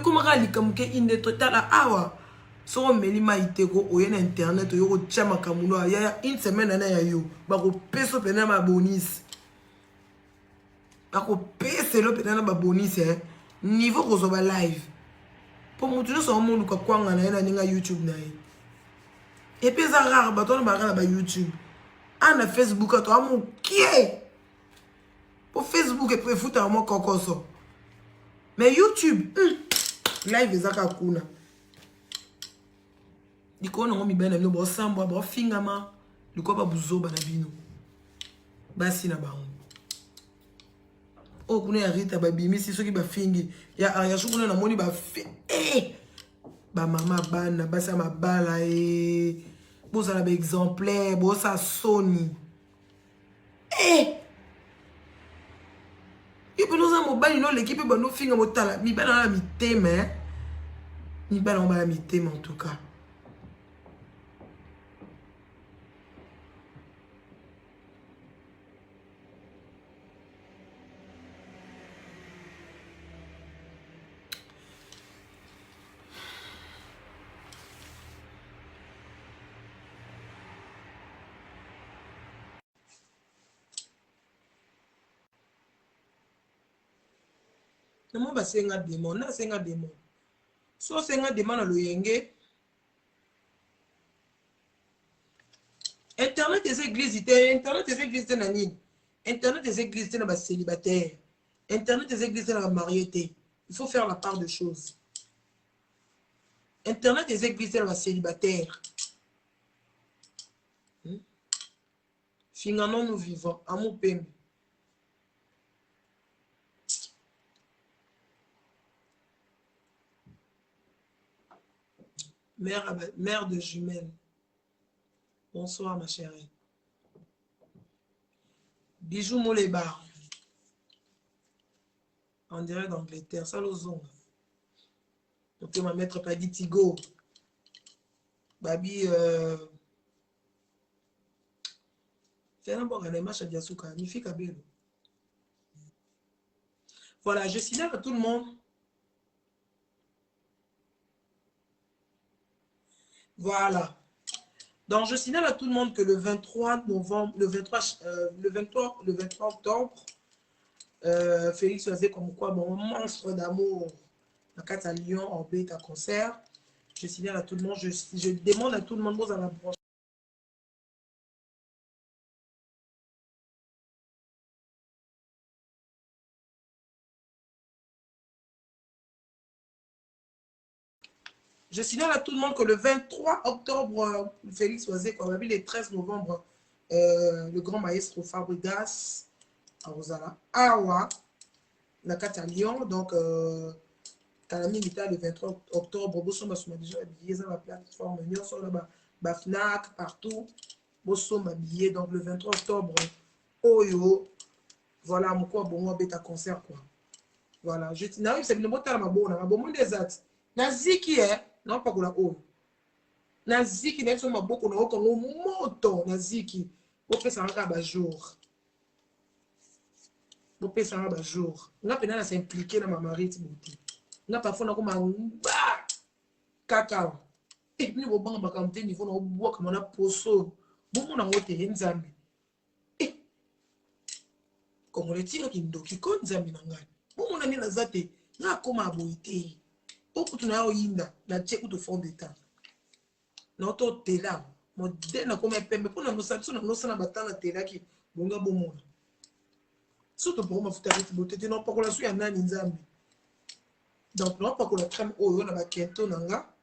comme rali comme que in total awa so melima iteko oyena internet yo ko chama kamuno ya une semaine na ya yo ba ko peso pena ma bonus ba ko pese lo pena ba bonus niveau ko zo ba live pour mutu so mo ko kwanga na ninga YouTube na ye et puis ça rare ba to ba ba YouTube ana Facebook to amu kie pour Facebook et pour foutre à moi kokoso mais YouTube live ezaka kuna likolo nango mibali na bino bosambwa bofingama likolo babuzoba na bino basi na bango o kuna ya Rita babimisi soki bafingi ya Ariasho kuna namoni bamama bana basi ya mabala bozala baexemplaire bosa soni ipe noza mobali noleki mpe banofinga motala mibali na mitema mibali nango bana mitema en tout cas. Namo basenga démon na senga démon so senga démon na loyenge internet des églises internet des églises na nini internet des églises na ba célibataire internet des églises na ba marié il faut faire la part de choses internet des églises na ba célibataire finalement nous vivons à mon pème. Mère de jumelles. Bonsoir ma chérie. Bijou Molébar. En direct d'Angleterre. Salozong. Donc ma maître pas dit Tigo. Babi voilà, je signale à tout le monde. Voilà. Donc, je signale à tout le monde que le 23 novembre, le 23 octobre, Félix faisait comme quoi, mon monstre d'amour, à 4 à Lyon, en bêta concert. Je signale à tout le monde, je demande à tout le monde, vous en approchez. Je signale à tout le monde que le 23 octobre, Félix faisait comme le 13 novembre, le grand maestro Fabregas à Rosala, Awa, la 4 à Lyon, donc Kalami Mita le 23 octobre, Bossoma sont déjà habillés dans la plateforme, Nyon sont là-bas, Bafnac, partout, Bossoma habillés, donc le 23 octobre, Oyo, voilà, mon quoi, bon, bêta concert, quoi. Voilà, je dis, c'est une bonne bonne des actes. Naziki, hein, non pas pour la haut. Naziki, n'est-ce pas beaucoup, non, comme au moto, Naziki, au fait, ça va un jour. Au fait, ça va un jour. On a peine s'impliquer dans ma marite, on a parfois comme un cacao. Et puis, au banc, ma campagne, il faut nous boire comme on a poso. Bon, on a voté Nzambi. Et comme on le tire, qui me doki, comme Nzambi Nangan. Bon, on a mis la zate, n'a comme à boiter. Au coup, tu as yinda, la tchèque ou de fond d'état. Notre tela, modèle comme un pembe, pour nous satisfaire, nous sommes battant la tela qui, bon gars, bon monde. Surtout pour ma foutre avec beauté, non pas qu'on la suit à Nani Nzambi. Donc, non pas qu'on la crème au yon à la kento nanga.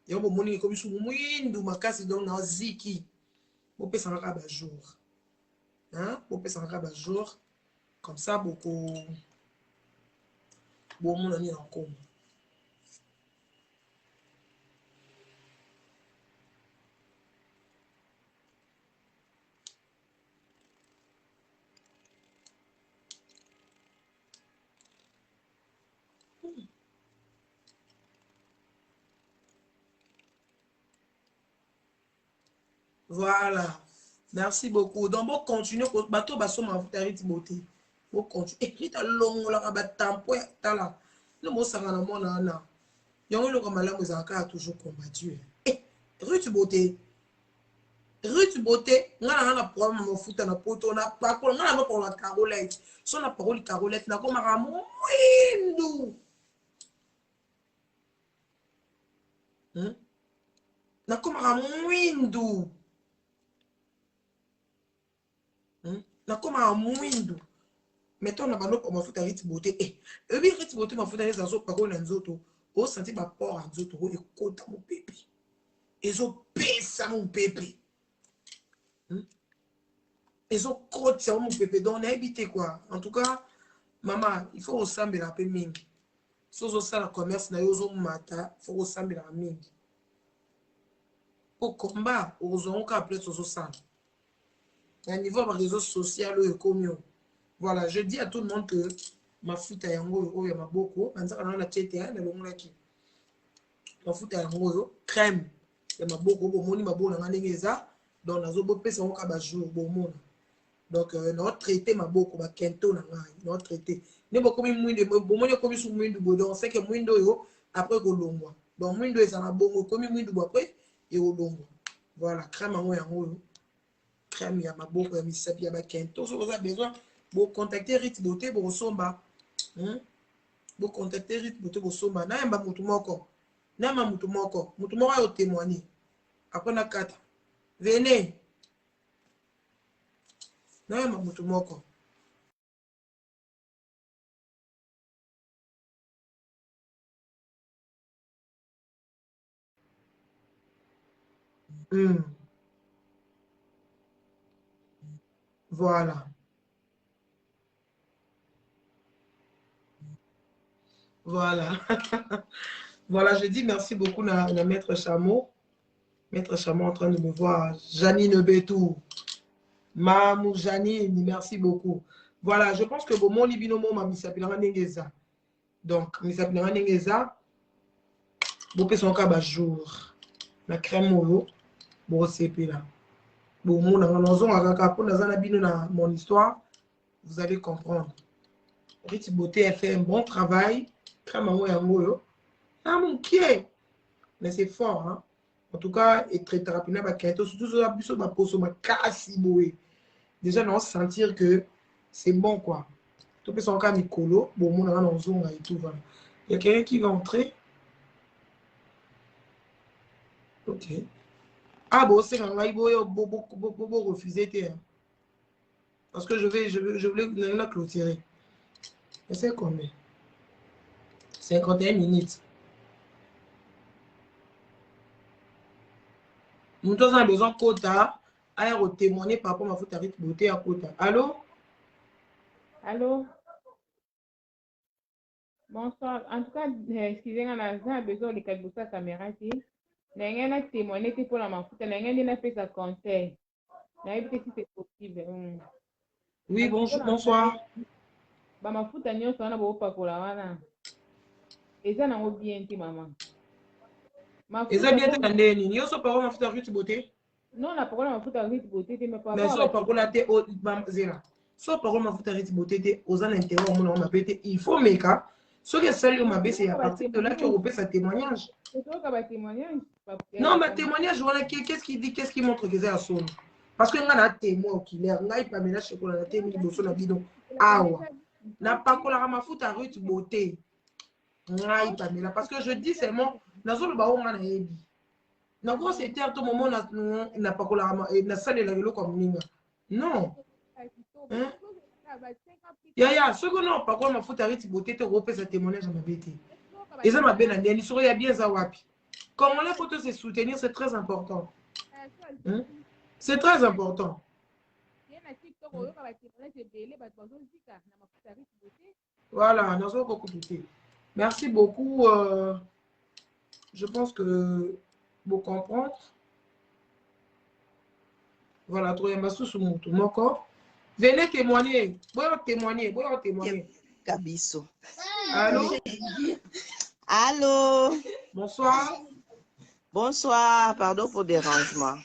Y'a un moment où comme sous mouindou ma casse donc na ziki. Vous pouvez s'en rabat jour. Hein? Vous pouvez s'en rabat jour. Comme ça, beaucoup. Bon, mon ami en coma. Voilà. Merci beaucoup. Donc, bon, continuez. Bateau, basso, ma vous t'arrête beauté. Bon, continue. Et puis, t'as long, là, rabat, tampo, t'as là. Le mot, ça va dans mon âne. Yon le comme là, vous avez toujours combattu. Eh, Ruth beauté. Ruth beauté, on a un problème, on fout un poteau, on a pas pour la Carolette. Son la parole Carolette, n'a comme un mouindou. N'a comme un mouindou. N'a comme un mouindou. Mettons la bande pour ma fout à Ruth beauté. Eh, oui, Ruth beauté, ma fout à les azo parole en zoto. Au senti ma port en zoto, et côte à mon bébé. ezopesa mopepe ezokotisa mopepe donc nayebi te quoi. En tout cas mama il faut osambela mpe mingi so ozosala commerce na yo ozomata faut osambelaka mingi po komba ozongoka place ozosala na niveau ya baréseau social oyo ekomi oyo. Voilà, je dis à tout le monde que mafuta yango oyo ya maboko banzaka nanga na tiete ya nalongolaki mafuta yango oyo crème ya maboko bomoni maboko nanga ndenge eza donc nazobopesa yango ka bajour bomona donc naotraité maboko bakento na ngai naotraité nde bokomi mwindu bomoni okomi su mwindu boye donc c'est que mwindu oyo après kolongwa donc mwindu eza na bongo okomi mwindu bo après ekolongwa. Voilà, crème yango oyo crème ya maboko ya misapi ya bakento soki oza besoin bocontacter Rit Beauté bokosomba bocontacter Rit Beauté bosomba nayamba mutu moko nayamba mutu moko ayo témoigner après na kata venez nayamba mutu moko Voilà. Voilà. Voilà, je dis merci beaucoup à Maître Chameau. Maître Chameau en train de me voir. Janine Betou. Mamou Janine, merci beaucoup. Voilà, je pense que mon libinomo m'a mis à Nengeza. Donc, mis à Nengeza. Bon, que son cas jour. La crème molo. Bon, c'est là. Bon, mon histoire, vous allez comprendre. Rit Beauté a fait un bon travail. Crème molo. Ah, mon pied. Mais c'est fort, hein. En tout cas, et très rapidement, surtout sur la puissance de ma peau, sur ma casse, déjà, on va sentir que c'est bon, quoi. Tout peut son cas, Nicolo, bon, mon en zone et tout, voilà. Il y a quelqu'un qui va entrer. Ok. Ah, bon, c'est un il faut refuser, parce que je voulais la clôturer. Mais c'est combien? 51 minutes. Nous avons besoin de quota à témoigner par rapport à ma faute à Rit Beauté à quota. Allô? Allô? Bonsoir. En tout cas, excusez-moi, j'ai besoin de quelqu'un de la caméra. Je vais témoigner pour la mafuta. Je vais faire sa conseil. Je vais voir si c'est possible. Oui, bonsoir. Ba mafuta nyonso wana bopakola wana. Eza nango bien ti mama. Eza bien te ndeni. Nyonso pakola mafuta Rit Beauté? Non, na pakola mafuta Rit Beauté te mais pas. Mais so pakola te o zera. So pakola mafuta Rit Beauté te oza na intérêt au monde on te il faut meka. Ce que celle au mabé c'est à partir de là que on peut sa témoignage. Non, mais témoignage voilà qu'est-ce qu'il dit, qu'est-ce qui montre que c'est à son. Parce que nga na témoin oculaire, nga il pas ménage chocolat na témoin liboso na bidon. Awa. Na pakola mafuta Rit Beauté. Nga il pas ménage parce que je dis seulement nazo ba o nga na yebi. Na gros c'était à tout moment na pakola na salle la velo comme ninga. Non. Hein? Ya, ce que non, par contre, ma faute Rit Beauté te repère ce témoignage à ma bête. Et ça m'a bien amené, il serait bien zawapi. Comment les photos se soutenir, c'est très important. Hein? C'est très important. Voilà, nous avons beaucoup douté. Merci beaucoup. Je pense que vous comprenez. Voilà, trouvez ma sous mon corps. Venez témoigner. Témoigner. Kabiso. Allô? Allô? Bonsoir. Bonsoir, pardon pour le dérangement.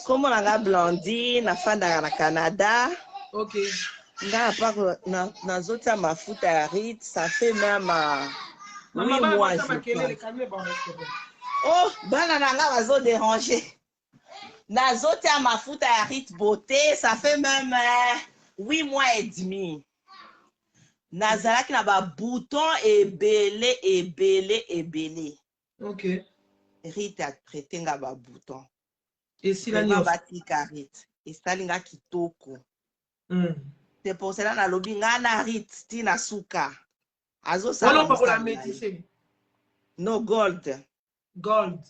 Comme on a Blandine, la fin de Canada. Ok. Dans autres mafuta Rit, ça fait même 8 mois. Oh, banana va déranger. Nazote à mafuta Rit Beauté, ça fait même 8 mois et demi. Nazala qui n'a pas bouton et belé. Ok. Rit a traité nga ba bouton. Et si la nuit batika Rit. Et ça linga kitoko. C'est pour cela na lobi nga na Rit tina suka. Azo sa. On pas la métissée. No gold. Gold.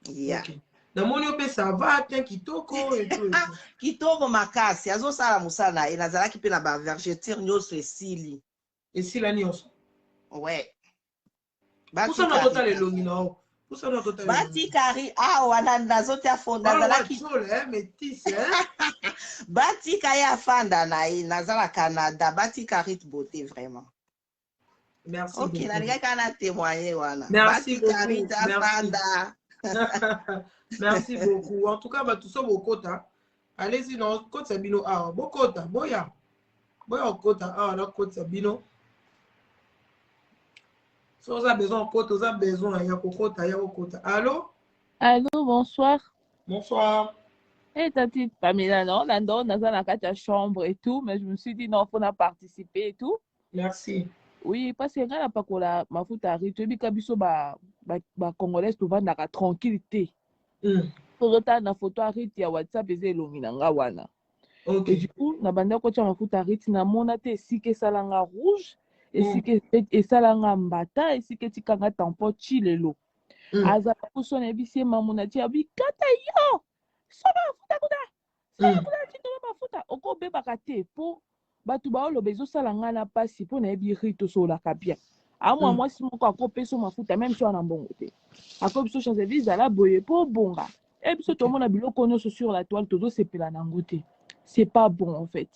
Yeah. Ok. Namoni ope ça va, tiens kitoko et tout. Kitoko makasi, azosala musala e nazalaki pe na ba vergeture nyonso esili. Esila nyonso. Ouais. Pusa na total elongi na o. Pusa na total elongi. Batikari awa nazotia fonda nazalaki. Métis, hein? Batika ya fanda na ye nazala Canada, batika Rit Beauté vraiment. Merci ok, beaucoup. Ok, na témoigner wana. Merci Batika beaucoup. Rit fanda. Merci beaucoup. En tout cas, bah, tout ça, Bokota. Allez-y, non, Côte Sabino. Ah, Bokota, Boya. Boya, Kota. Ah, là, Côte Sabino. Si vous avez besoin de Côte, vous avez besoin de Kota, Kota. Allô? Allô, bonsoir. Bonsoir. Eh, tati Pamela, non, dans la chambre et tout, mais je me suis dit, non, faut participer et tout. Merci. Oui, parce que quand la pakola, ma fout arrive, tu dis qu'abisso, Congolais, tu vas dans la tranquillité. Pour na photo arrive, il y a WhatsApp, et c'est l'ominanga wana. Ok. Et du coup, na banda ko tia ma fout arrive, na monate, si que salanga rouge, et si que, et salanga mbata, et si que tu kanga tampo chilelo. Aza kuso na bisi mamuna tia bi kata yo. Soba mafuta kuda. Soba kuda tindolo mafuta. Oko bebaka te po batu baolo bezo sala nga na pasi po na yebi rito so la kapia. Amwa mwasi moko akopeso mafuta même so na mbongo te. Akopeso Champs-Élysées ala boye po bonga. Et biso tomona biloko nyonso sur la toile tozo sepela nango te. C'est pas bon en fait.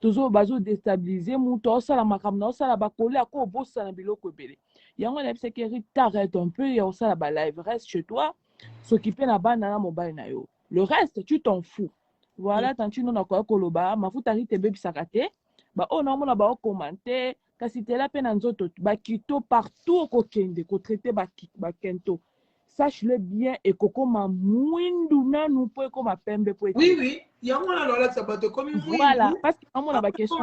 Tozo bazo déstabiliser mutu osala makambo na osala bakole ako bosa na biloko ebele. Yango na bisekeri t'arrête un peu et on sala ba live, reste chez toi, s'occuper na bana na mobile na yo. Le reste tu t'en fous. Voilà, tant tu na ko koloba, mafuta ri te bebisaka te. Ba ona mona ba commenter, kasi te la pe na nzoto ba kito partout ko kende ko traiter ba kento. Sache-le bien et kokoma mwindu nanu po ekoma pembe po Oui, oui. Il y a un moment là, ça va te comme voilà, parce que on a ba question.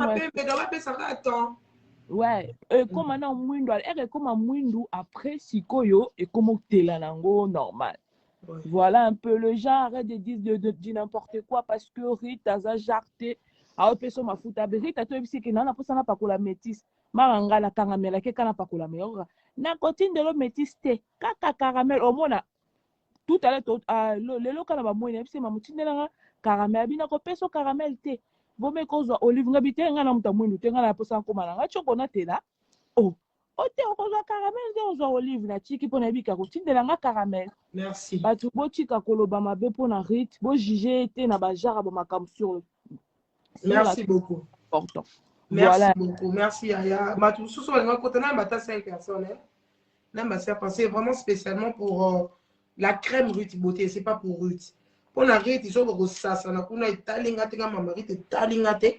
Ouais, comme on a mwindu, elle comme mwindu après sikoyo et comme telanango normal. Ouais. Voilà un peu le genre, arrête de dire n'importe quoi parce que Rita a jarté a opeso mafuta Rita to ebisi ke na posa na pakola métis maranga la caramel ke kana pakola meilleur na continue de lo métis te kaka caramel au mona tout à l'heure le loka na ba moine ebisi mamutindela caramel bina ko peso caramel te vome kozwa olive ngabite nga na muta mwindu te nga na posa ko malanga chokona te la oh ote okozwa caramel te ozwa olive na chiki pona bika ko tindela nga caramel. Merci. Batu botika koloba mabe pona Rit bo juger te na ba jara ba makam sur. Merci beaucoup. Important. Merci voilà. beaucoup. Merci Yaya. Matu susu wa côté na bata 5 personnes. Là ma sœur pensé vraiment spécialement pour la crème Rit Beauté, c'est pas pour Rit. Pour la Rit, ils sont au sasa na kuna italinga te nga mama Rit italinga te.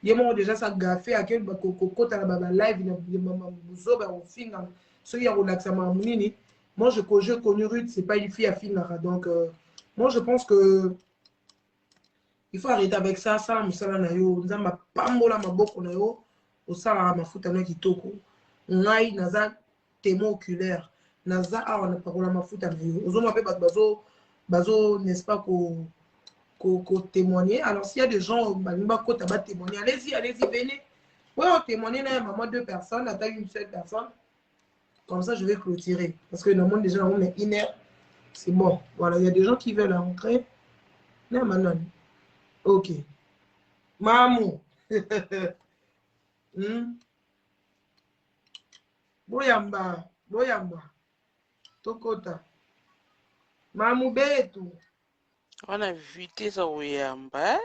Yemo déjà ça gaffé à quel ba coco ta la baba live na mama buzo ba ofinga. So ya relaxa ma munini. Moi, je connais Ruth, c'est pas une fille à Finara. Donc, moi, je pense que il faut arrêter avec ça. Ça, musala na yo, nzamba pambola maboko na yo, osala mafuta na kitoko. Ngai naza témoin oculaire. Naza awa na parola mafuta na yo. Ozo mape bazo, n'est-ce pas, ko témoigner. Alors, s'il y a des gens baniba ko taba témoigner, allez-y, venez. Ouais, on témoigner na maman 2 personnes, attaque une seule personne. Comme ça, je vais clôturer. Parce que dans le monde, déjà, on est inerte. C'est bon. Voilà, il y a des gens qui veulent rentrer. Non, maintenant. Ok. Mamou. Boyamba. Tokota. Mamou betu. On a évité ça, Boyamba.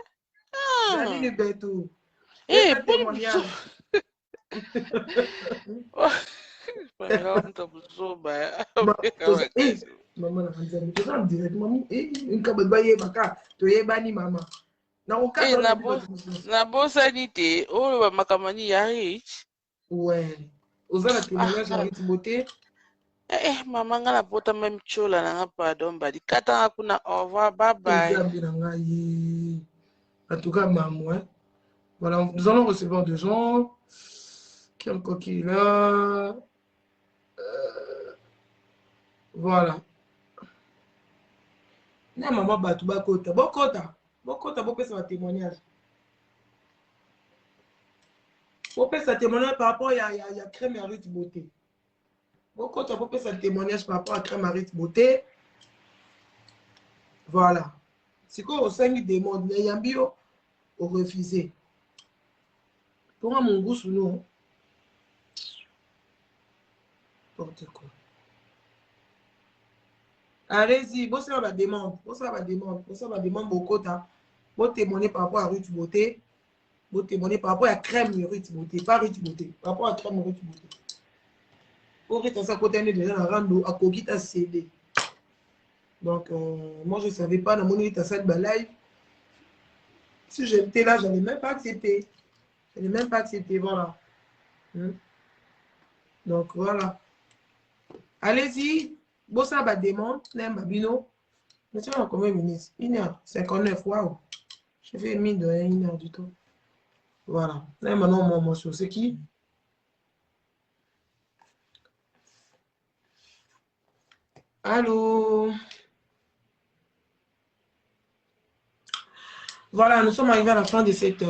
Nani betu. Eh, témoignage. Maman na kanza mi toza direct mami nkaba baye baka toyebani mama na okaka na bosani te oyo ba makamani ya Rich ouais ozala témoignage ya Rit Beauté mama nga na pota même chola na nga pardon badi kata kuna au revoir bye bye en tout cas maman hein. Voilà, nous allons recevoir des gens qui ont coquille là voilà. Na maman batu bakota bopesa ba témoignage. Bopesa témoignage par rapport à crème à Rit Beauté. Bopesa témoignage par rapport à crème à Rit Beauté. Voilà. C'est quoi au 5 demande, mais Yambio, au refusé. Pour moi, mon goût sous nous. N'importe quoi. Allez-y, vous savez la demande. Vous savez la demande. Vous savez la demande beaucoup. Vous témoignez par rapport à Ruth Beauté. Vous témoignez par rapport à crème Ruth Beauté. Pas Ruth Beauté. Par rapport à crème Ruth Beauté. Pour être ça, côté déjà dans la rando, à Kokita CD. Donc, moi, je ne savais pas dans mon état de live. Si j'étais là, je n'allais même pas accepter. Je n'allais même pas accepter. Voilà. Donc, voilà. Allez-y. Bon, ça va demande. Bino. Mais tu vois combien de minutes? 1h59. Waouh. Je fais une mine de 1h du tout. Voilà. Là, maintenant, mon show, c'est qui? Allô? Voilà, nous sommes arrivés à la fin de cette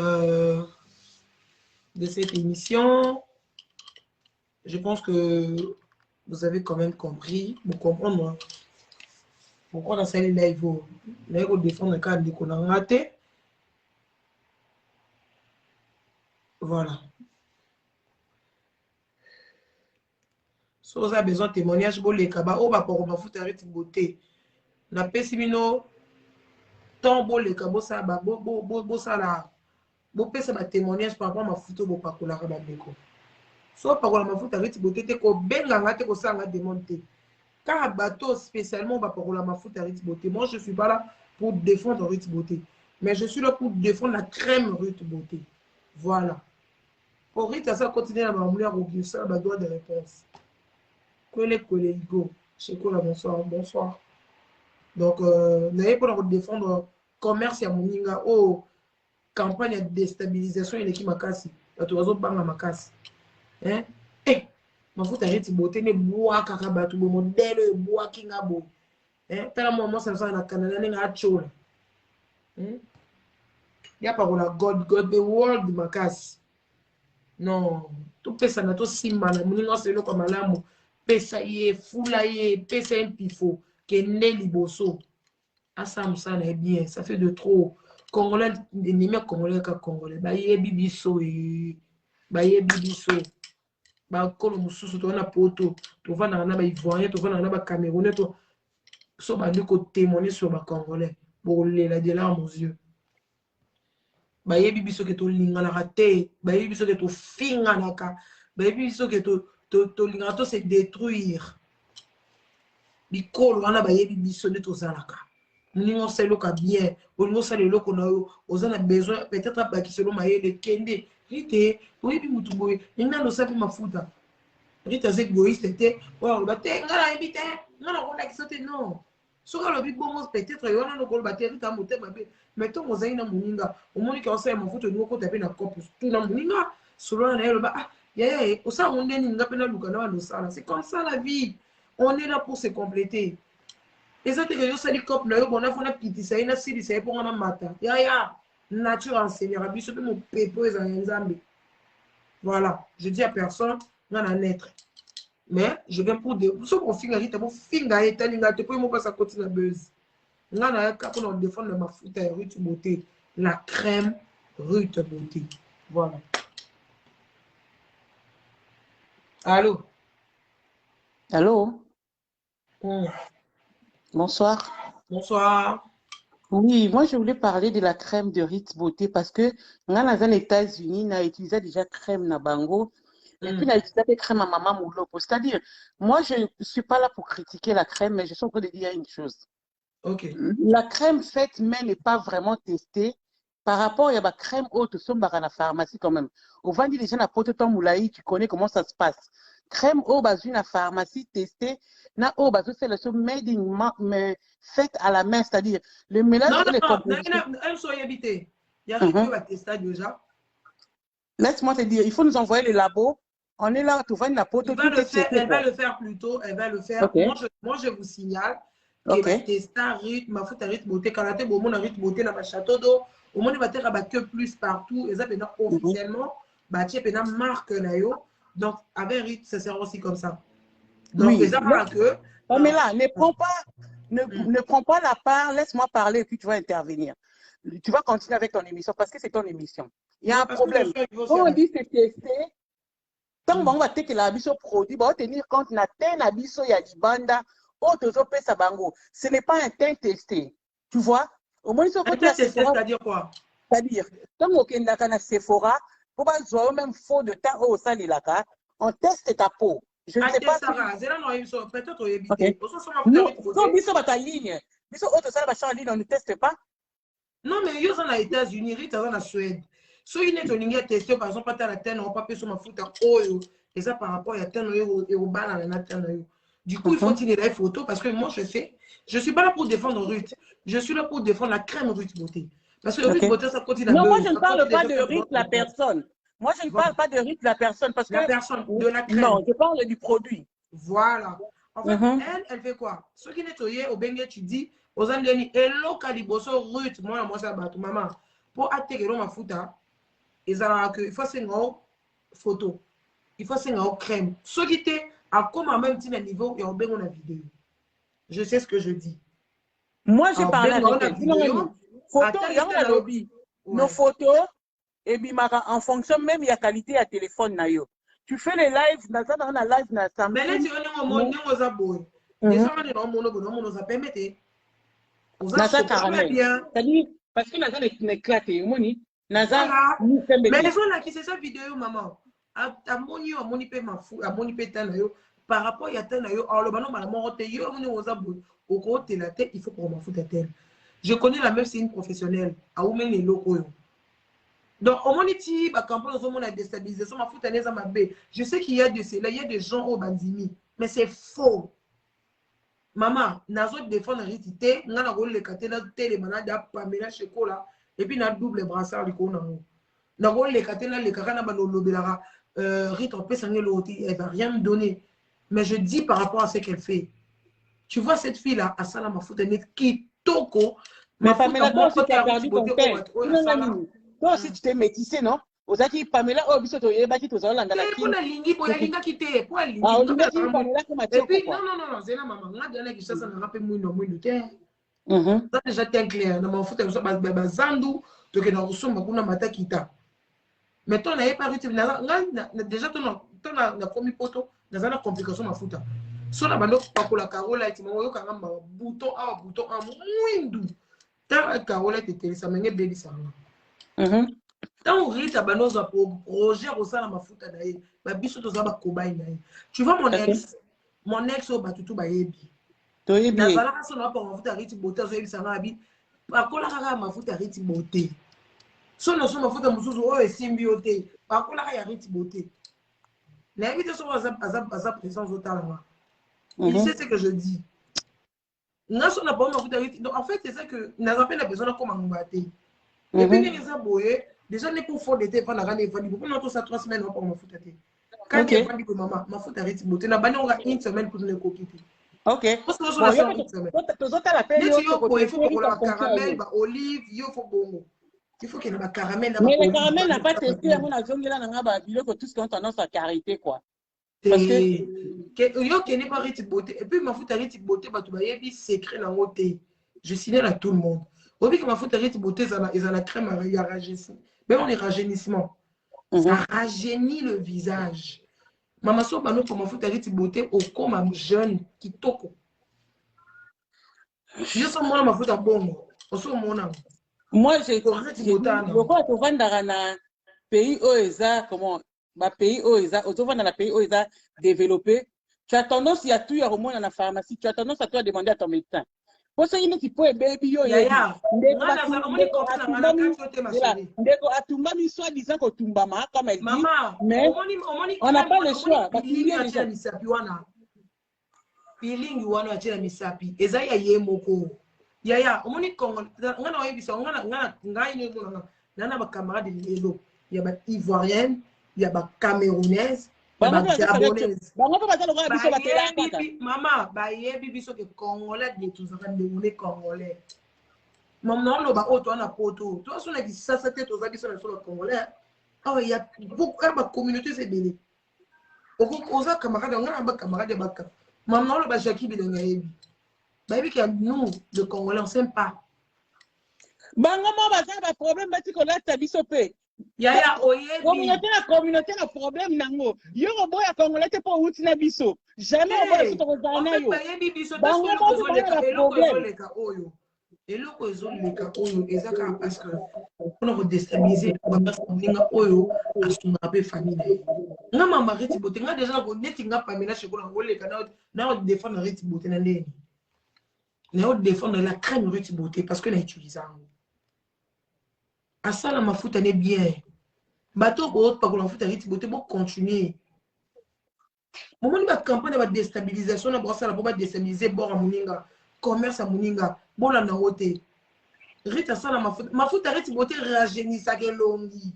émission. Je pense que vous avez quand même compris, vous comprenez pourquoi dans cette live, vous défendre le cadre de qu'on a raté. Voilà. Si vous avez besoin de témoignages, vous les cabas, oh, bah, pour ma foutre avec beauté. La pessimino, tant beau les cabos, ça, bah, beau, ça là. Beau, pèse ma témoignage par rapport à ma photo, beau, pas qu'on la rabat, béco. Soit par rapport à ma photo avec beauté, t'es qu'on benga, t'es qu'on s'en a démonté. Car un bateau, spécialement, par rapport à ma photo avec beauté. Moi, je ne suis pas là pour défendre Ruth Beauté. Mais je suis là pour défendre la crème Ruth Beauté. Voilà. Pour Ruth, ça continue à m'amouler au ça, ma droit de réponse. Chez quoi, bonsoir. Bonsoir. Donc, n'ayez pas de défendre commerce à Moninga. Oh, campagne de déstabilisation, il est qui m'a cassé. La toison banga m'a cassé. Hein? Eh, ma faute Ruth Beauté, ne bois kakabatou, mon modèle, bois kingabo. Hein? Tellement moi, ça me semble que Canada n'est pas chaud. Il n'y a pas la God, the world, ma casse. Non, tout pesa na to simba na muninga selo kwa malamu pesa ye fula ye pesa impifo ke ne liboso asa musana est bien, ça fait de trop congolais ennemi congolais ka congolais ba ye bibiso ba ye bibiso ba kolo mususu to na poto to vana na ba ivoirien to vana na ba camerounais to so ba ndiko témoigner sur ba congolais pour les la de larmes aux yeux. Bayebi biso ke to lingana te, bayebi biso ke to finganaka, bayebi biso ke to lingana to se détruire. Bikolo wana bayebi biso ne to zalaka. Ningo selo ka bien, olingo sale loko na yo, ozana besoin peut-être ba kiselo mayele kende. Rite, oyebi mutu boye, ninga no sapi mafuta. Rite c'est égoïste te, wa ba te ngala ebite, ngala ko kisote non. Soka lobi bongo peut-être yo na ko ba te rita motema be. Mais ton mosaïque na muninga au monde qui a fait mon photo nous côté na copus tout na muninga selon na yelo ba ah ya au ça on est ninga pena lukana wa sala c'est comme ça la vie on est là pour se compléter et ça te que yo sali cop na yo bona fona piti ça ina sili ça pour na mata ya nature enseignera biso pe mon pepo ez nzambe voilà je dis à personne na naître mais je viens pour de so ko finga rita bo finga eta ninga te po mo pas ça continue la buzz. Là, on défend ma foute à Ruth Beauté, la crème Ruth Beauté. Voilà. Allô? Allô? Bonsoir. Bonsoir. Oui, moi je voulais parler de la crème de Ruth Beauté parce que dans les États-Unis, on a utilisé déjà crème na bango et puis on a utilisé crème à maman moulopo. C'est-à-dire, moi je ne suis pas là pour critiquer la crème, mais je suis en train de dire une chose. Ok. La crème faite mais n'est pas vraiment testée par rapport à la crème haute à la pharmacie quand même. Au vend les gens à Poteton Moulaï, tu connais comment ça se passe. Crème haute bas une pharmacie testée, na haut bas c'est le so made in mais faite à la main, c'est-à-dire le mélange non, les compositions. Non, soyez habité. Il y a rien qui va tester déjà. Laisse-moi te dire, il faut nous envoyer les labos. On est là, tu vas la pote. Elle va le faire plus tôt, elle va le faire. Okay. Moi, je vous signale. Okay. Testa rythme, ma faute rythme beauté, quand on a rythme beauté dans ma château d'eau, au moins il va être que plus partout, et ça maintenant officiellement, bah tu as une marque là yo, donc avec rythme ça sert aussi comme ça. Donc oui. ça que. Mais là, ne prends pas ne prends pas la part, laisse-moi parler et puis tu vas intervenir. Tu vas continuer avec ton émission parce que c'est ton émission. Il y a un problème. Quand on dit c'est testé, tant on va que la biso produit, on va tenir compte na ten abiso ya libanda, auto pesa bango. Ce n'est pas un teint testé. Tu vois? Au moins, c'est-à-dire quoi? C'est-à-dire, quand on est dans Sephora, pour pas jouer même faux de temps au salilaka, on teste ta peau. Je ne sais pas. Peut-être okay. Non, biso ba ta ligne. Biso auto sala ba en ligne, on ne teste pas. Non, mais ils sont aux États-Unis, ils sont en Suède. Si ils ont testé, par exemple, pas la terre, on pas pu sur ma foot à oyo. Et ça par rapport à la terre et au bas dans la terre. Du coup, il faut tirer les photos parce que moi, je suis pas là pour défendre Ruth. Je suis là pour défendre la crème Ruth Beauté. Parce que Ruth Beauté, ça continue. Non, moi, je ne parle pas de Ruth la personne. Moi, je ne parle pas de Ruth la personne. Parce que la personne, de la crème. Non, je parle du produit. Voilà. En fait, elle fait quoi? Ce qui nettoyait au Bengue, tu dis, aux Anglais, hello, Kaliboso, Ruth, moi, ça bat, maman. Pour atterrir ma fouta, il faut c'est une photo. Il faut c'est une crème. Ce qui était à comme à même petit niveau, et on a la vidéo. Je sais ce que je dis. Moi, j'ai parlé avec elle. Photo, il y a un lobby. Nos photos, et bien, en fonction même de la qualité à téléphone. Tu fais les lives, dans la live, dans la mais là, tu es aux abonnés. Les gens on a permis. C'est-à-dire, parce que Naza n'est éclaté. Mais les gens là qui c'est sa vidéo, maman. À mon ipé ma fou, à mon ipé par rapport à tel alors le ballon maman aux abonnés. Au côté la tête, il faut qu'on m'en foute à tel. Je connais la même, c'est une professionnelle. À où les locaux. Donc, au moins, il y a déstabilisation, je sais qu'il y a de cela, il y a des gens au bandimi, mais c'est faux. Maman, nazo défendre l'identité, on a le caté na télé manade Pamela Chekola et puis na double brassard du coup na le caté na le carana ba lobelara Rite en pesangé l'autre, elle va rien me donner. Mais je dis par rapport à ce qu'elle fait. Tu vois cette fille là à Salama Foutanet qui toko mais Pamela toi aussi tu as perdu ton père. Toi aussi tu t'es métissé non? Ozaki Pamela oh biso to yeba ki to zala ngala ki. Pour la lingi pour la linga qui te pour la lingi. Ah on dit Pamela comme et puis non c'est la maman on a donné que ça ça n'a pas pu mouiller ça déjà t'es clair dans mon foot ça ba zandu to que dans rusumba kuna mata kita. Mais toi n'avais pas réussi déjà ton na commis poto dans une complication ma foot. So na bando pakola Carola ti mo yo kanga bouton a mwindu. Ta Carola te télé ça menge baby ça. Tant on rit à banoza pour projet au sein de ma foute d'ailleurs, ma biso to zaba kobai naï. Tu vois mon ex au batutu ba yebi. To yebi. Na zala ka sona pa ma foute ariti beauté zo yebi sanga abi. Akola kaka ma foute ariti beauté. So no so ma foute musuzu o esimbi oté. Akola ka ariti beauté. Na yebi to so azap présence au talent. Il sait ce que je dis. Na so na pa ma foute ariti. Donc en fait c'est ça que na rappelle la besoin comme ngbaté. Et puis les gens boyé déjà, les pour faire des téléphone à gagner, il faut nous ça 3 semaines pour me foutre. Quand il y a que maman, ma fout arrête beauté, na bani on a une semaine pour les coquiller. OK. Parce que on a une semaine. Il faut pour la caramel, olive, il faut bongo. Il faut qu'il y ait un caramel. Mais le caramel n'a pas testé, on a zongué là dans ba bilo que tout ce qu'on tendance à carité quoi. Parce que yo qui n'est pas arrête beauté et puis ma fout arrête beauté ba tu ba yebi secret na côté. Je signale à tout le monde. Oui, que ma fout arrête beauté ils ont la crème il y a rajeunissement. Même on est rajeunissement. Ça rajeunit le visage. Maman so bano pour ma fout arrête beauté au comme jeune qui toko. Je sens moi ma fout à bon. On se mon moi j'ai pourquoi tu vas dans un pays oeza comment ma pays oeza tu vas dans la pays oeza développé. Tu as tendance il y a tout au moins dans la pharmacie, tu as tendance à toi demander à ton médecin. Pour ça, il faut baby yo ndeko atumba mi soit disant que tumba ma comme elle dit mais on n'a pas le choix parce qu'il y a déjà misapi wana feeling wana achira misapi ezaya yemoko yaya omoni kongo ngana oyebisa ngana ngai no nana ba camarade lelo ya ba ivoirienne ya ba camerounaise Maman, bayebi biso ke congolais de tous les congolais. Maman no ba auto na poto. Toi son qui ça tête aux habits sur le congolais. Ah il y a beaucoup de communautés c'est belé. Oza camarade on a ba camarade baka. Maman no ba Jackie bilenga yebi. Baby qui a nous, le Congolais, on s'aime pas. Bango mo baza ba problème bati ko lata biso pe. Yaya oyebi. Communauté na problème nango. Yo boya Congolais te po uti na biso. Jamais on va tout kozana yo. Bayebi biso to Bango mo baza problème. eloko ezoleka oyo ezaka parce que on a déstabiliser baninga oyo asunga pe famille nga mama Riti Bote nga déjà ko neti nga pamela chez ko ngoleka na défendre Riti Bote na ndeni na défendre la crème Riti Bote parce que na utiliser ngo asala mafuta ne bien bato ko pas ko mafuta Riti Bote bo continuer moment ba campagne ba déstabilisation na brossa la pour ba déstabiliser bora muninga commerce à Muninga, bon la naote. Rita ça la mafuta Riti Bote rajeunit ça que longi.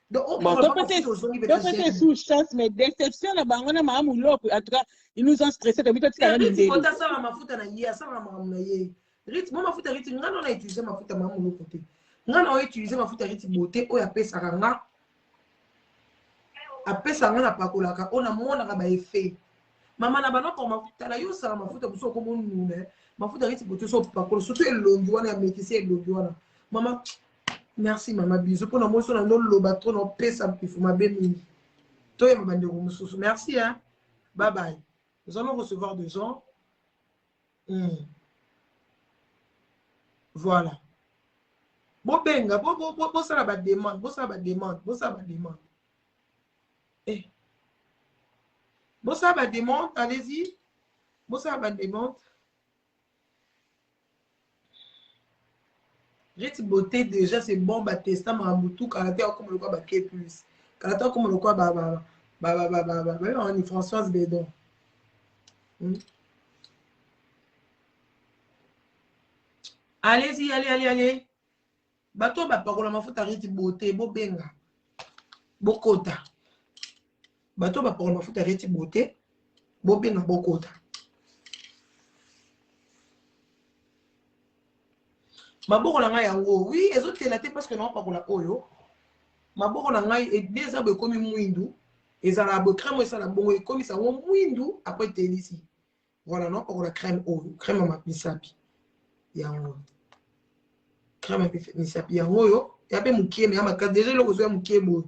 Donc on peut sous chance mais déception la bangona mamu loko en tout cas ils nous ont stressé depuis tout ça. Riti Bote ça la mafuta na yé ça la mamu na yé. Riti mo mafuta Riti ngana na utiliser mafuta mamu loko te. Ngana na utiliser mafuta Riti Bote o ya pesa ranga. A pesa ngana pakolaka on a mona ka ba effet. Mama na bana ko mafuta la yo ça mafuta buso ko mon nune. Mafuta Riti Bote so pakolo surtout elongi wana métissé elongi wana. Maman merci maman bisous pour nous so na no loba trop no pesa pifu mabemi. Toi maman de mususu merci hein. Bye bye. Nous allons recevoir des gens. Voilà. Bon benga bo ça la demande, bo ça la demande. Eh. Bon ça va demande, allez-y. Bon ça va demande. Riti Bote déjà c'est bon ba testa Marambutu caractère comme le quoi ba plus. Caractère comme le quoi on est Françoise Bédon. Allez-y, allez. Bato ba parola mafuta Riti Bote bo benga. Bokota. Bato ba parola mafuta Riti Bote bo benga bokota. Maboko na ngai yango oui ezotela te parce que non pas kola oyo maboko na ngai et déjà be komi mwindu ezala bo crème ezala bongo ekomi sa mwindu après telisi voilà non pas kola crème oyo crème ma misapi yango crème misapi yango yo ya pe mukie mais ama déjà le kozo ya mukie bo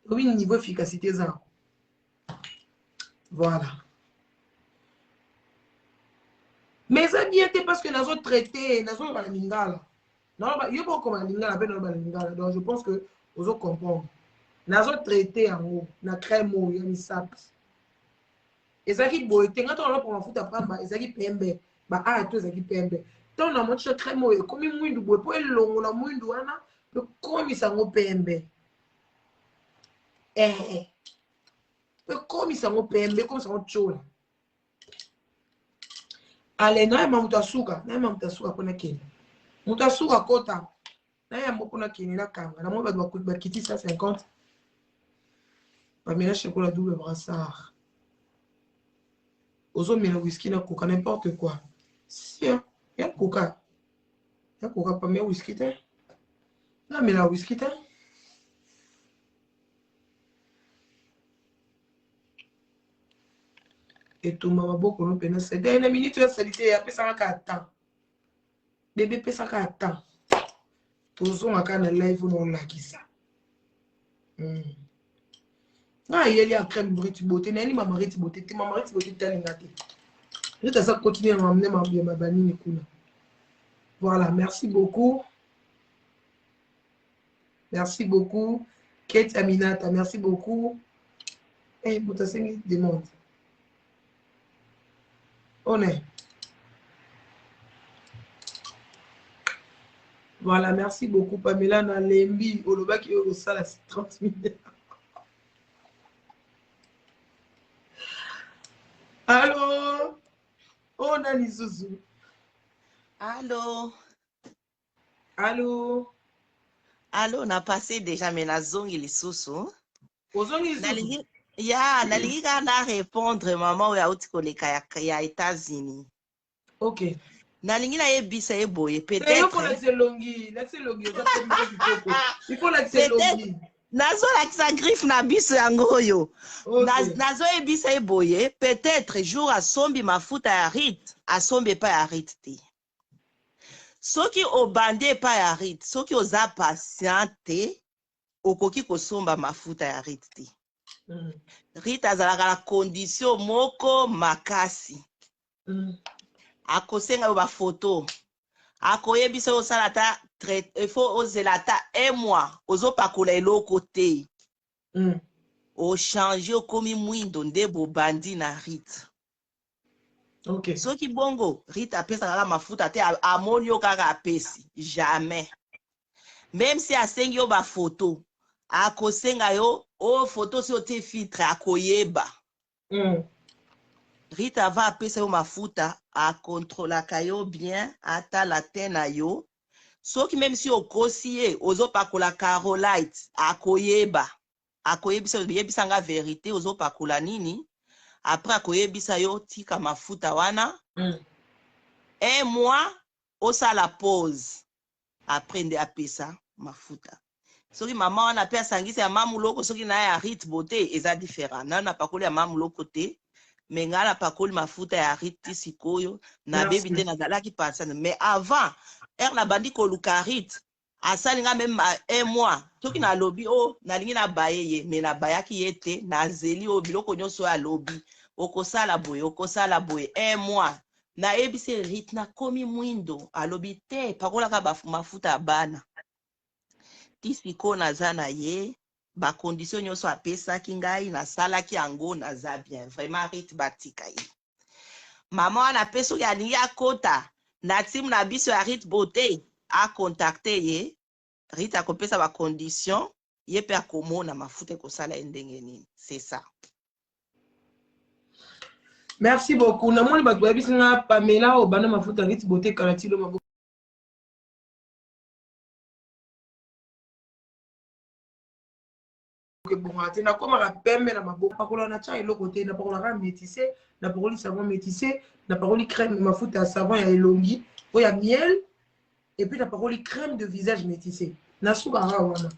komi niveau efficacité za voilà mais ça bien te parce que nazo traité nazo ba lingala. Non, il y a beaucoup de lingala, donc je pense que vous allez comprendre. Nous avons traité en haut, nous avons crème, nous avons mis ça. Et ça qui est beau, quand on a pour la foutre à prendre, ça qui est pembe, tout ça qui est pembe. Tant on a montré crème, comme il mouille du bois, pour le long, on a mouille du wana, comme il s'en pembe. Comme il s'en pembe, comme ça on chola. Allez, nous avons mutasuka pour laquelle. Mutasuka kota. Na ya mbona kini na kanga. Na mwa ba kiti 150. Ba mena chocolat double brassard. Ozo mena whisky na coca n'importe quoi. Si ya coca. Ya coca pas mais whisky te. Na mena whisky te. Et tout mama boko no pena c'est dernière minute ya salité ya pesa ka temps. Bébé pesa ka temps. Tozo makana live no lakisa. Ah, il y a crème Riti Bote, nani mama Riti Bote, te mama Riti Bote talingate. Je t'ai ça continuer à m'emmener ma banine kuna. Voilà, merci beaucoup. Merci beaucoup. Kate Aminata, merci beaucoup. Eh, Boutassemi demande. On est. Voilà, merci beaucoup. Pamela Nalembi, Oloba qui est au salle à 30 minutes. Allô? Oh, Nani Zouzou. Allô? Allô? Allô, on a passé déjà, mais la zone il est sous. Nalingi na répondre, maman, ou ya ya États-Unis. Ok. Nalingi na yebisa eboye, peut-être. Il faut laisser longi. Il faut laisser longi. Nazo la griffe na biso yango yo. Nazo yebisa eboye, peut-être jour asombi mafuta ya Rit, asombi pa ya Rit te. Soki obande pa ya rit, soki oza patiente, okoki kosomba mafuta ya rit te. Rit azalaka na condition moko makasi. Akosenga yo ba photo. Akoyebisa yo sala ta il faut ozela ta 1 mois ozopakola eloko te. Ochange okomi mwindo nde bobandi na rit. Ok. Soki bongo rit apesa kaka mafuta te amoni yo kaka apesi jamais. Même si asengi yo ba photo, akosenga yo o photo si ote filtre akoyeba. Rita va apesa yo mafuta akontrolaka yo bien atala te na yo. Soki même si okosi ye ozopakola Carolite akoyeba. Akoyebisa yebisa nga vérité ozopakola nini. Après akoyebisa yo tika mafuta wana. 1 mois osala pause. Après nde apesa mafuta. Soki mama wana pe asangisi ya mamuloko soki na ya rit beauté eza différent. Na pakoli ya mamuloko te. Mais nga na pakoli mafuta ya rit sikoyo na bebi te nazalaki patient. Mais avant na bandi koluka rit asali nga même 1 mois. Soki na lobi o nalingi na baye ye mais na bayaki ye te na zeli o biloko nyonso ya lobi. Okosala boye 1 mois. Na ebise rit na komi mwindo alobi te pakolaka mafuta ya bana. Tisiko naza na ye ba condition nyonso apesaki ngai nasalaki yango naza bien. Vraiment rit batika ye. Mama wana pe soki alingi akota na timu na biso ya rit beauté a contacte ye. Rit akopesa ba condition ye pe akomona mafuta ekosala ndenge nini. C'est ça. Merci beaucoup. Namoni bato babisi nga Pamela obana mafuta rit beauté kalatilo maboko. Bon, na koma pembe na maboko pakola na cha eloko te na pakola ka métissé na pakoli savon métissé na pakoli crème mafuta ya savon ya elongi o ya miel et puis na pakoli crème de visage métissé na suka wana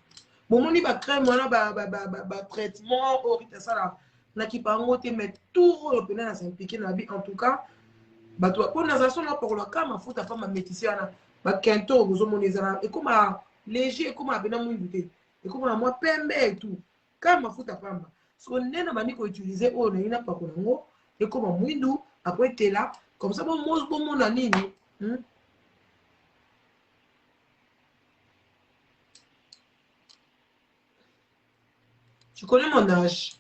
bomoni ba crème wana ba traitement orita sala na kipango te mais tout le pena na s'impliquer na bi en tout cas bato ko na zaso na pakola ka mafuta pa ma métissé wana ba kento bozo monezana et comme léger comme abena mwindu te et comme moi pembe et tout kama mafuta pamba so nena bani ko utiliser o na ina pakola ngo et comme mwindu après t'es là comme ça bon mose bon mon nini tu connais mon âge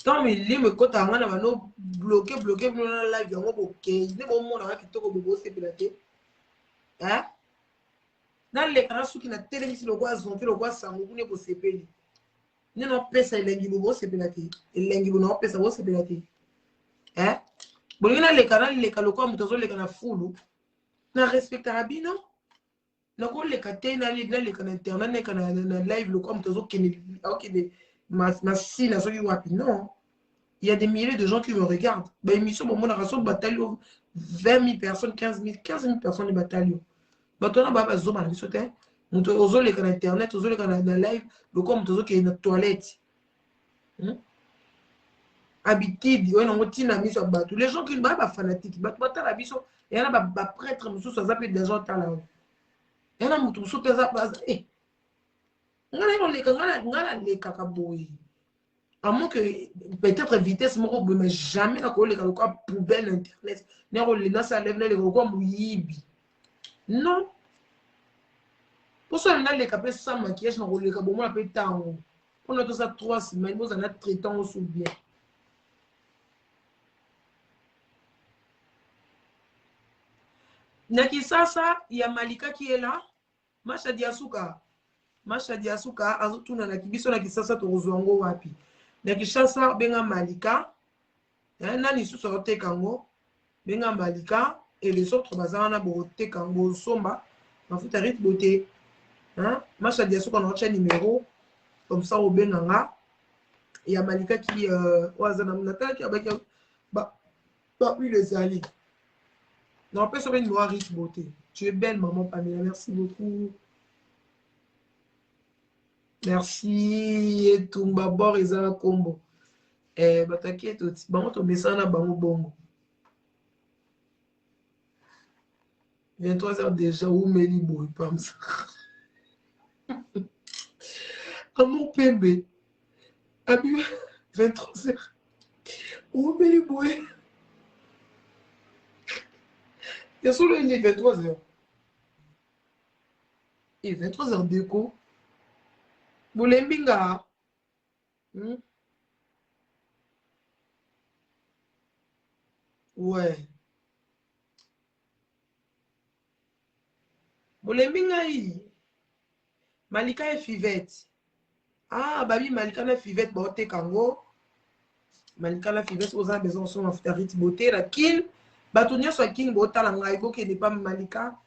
quand me lime kota ngana bano bloquer la live yango boke ne bon mon na kitoko bobo sepelate hein na le kana suki na télévision lo kwa zonte lo kwa sango kune bo sepeli ne no pesa elengi bobo sepelate elengi bo no pesa bo sepelate hein bolina le kana le kalo kwa mtozo le kana fulu na respecta bino na ko le kate na le kana internet ne kana na live lo kwa mtozo kene ok ma si na soki wapi non. Il y a des milliers de gens qui me regardent. Bah, émission, bon, mon raison, bataillon, 20 000 personnes, 15 000 personnes de bataillon. Bah, toi, on va zoomer, tu sais, on te ose les canaux internet, ose les canaux live, le com, on te qui est notre toilette. Habitude, ouais, on tient la mise sur bateau. Les gens qui ne sont pas fanatiques, bah, toi, la mission, il y en a des prêtres, mais ça s'appelle des gens là. Il y en a des gens qui sont là. Eh, on a les cacaboys. À moins que peut-être vitesse, mais jamais la poubelle internet. Non. Pour ça, on a les capés sans maquillage, on a les capés sans temps. On a tout ça 3 semaines, on a traitant sous bien. Nakisasa, il y a Malika qui est là. Masha Diasuka. Masha Diasuka, azutuna na kibiso na kisasa to rozwango wapi. Na Kishasa benga Malika nani susu oteka ngo benga Malika et les autres bazana bo oteka ngo somba mafuta rit beauté Masha Diasuka na acha numéro comme ça au benga nga ya Malika qui wazana mnataka qui abaki ba oui les alliés non pas sur une noire rit beauté. Tu es belle maman Pamela, merci beaucoup. Merci et Tumba Bor Ezana Kombo. Bataki et tout. Bango to mesana bango bongo. 23h déjà, où Méli Boy, comme ça. Amour Pembe. Abi, 23h. Où Méli Boy. Il y a solo il est 23h. Et 23h déco. Boulembinga. Ouais. Boulembinga yi. Malika et Fivette. Ah, babi Malika na Fivette, bote kango. Malika na Fivette, aux a besoin son affaire beauté. La kin. Batonia soit kin bota la ngaibo qui n'est pas Malika.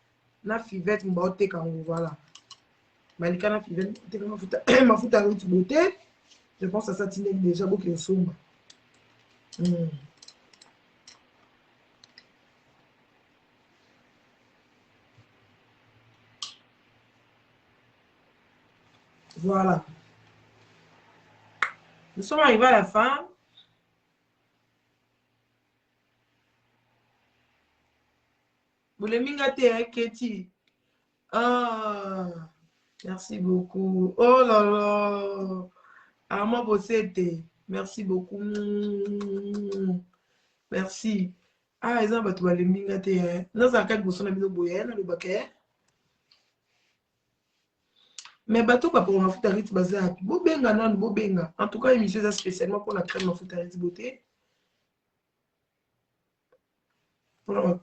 Na Fivette, bote kango, voilà. Malika na Fivette, ma futa rite beauté. Je pense à ça, tu déjà beaucoup de sombre. Voilà. Nous sommes arrivés à la fin. Bouleminga te Keti. Ah, merci beaucoup. Oh là là. Armand Bossete. Merci beaucoup. Merci. Ah, ils ont battu Bouleminga te. Nous avons quatre boussons de boyen, le baquet. Mais bateau pas pour ma foutarite basé à Bobenga, non, Bobenga. En tout cas, émission spécialement pour la crème ma foutarite beauté. Pour la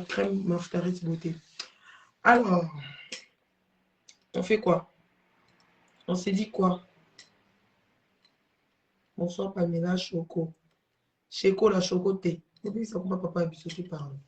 crème ma foutarite beauté. Alors, on fait quoi? On s'est dit quoi? Bonsoir Pamela Choco. Choco la chocoté. Et puis ça comment papa a qui parle.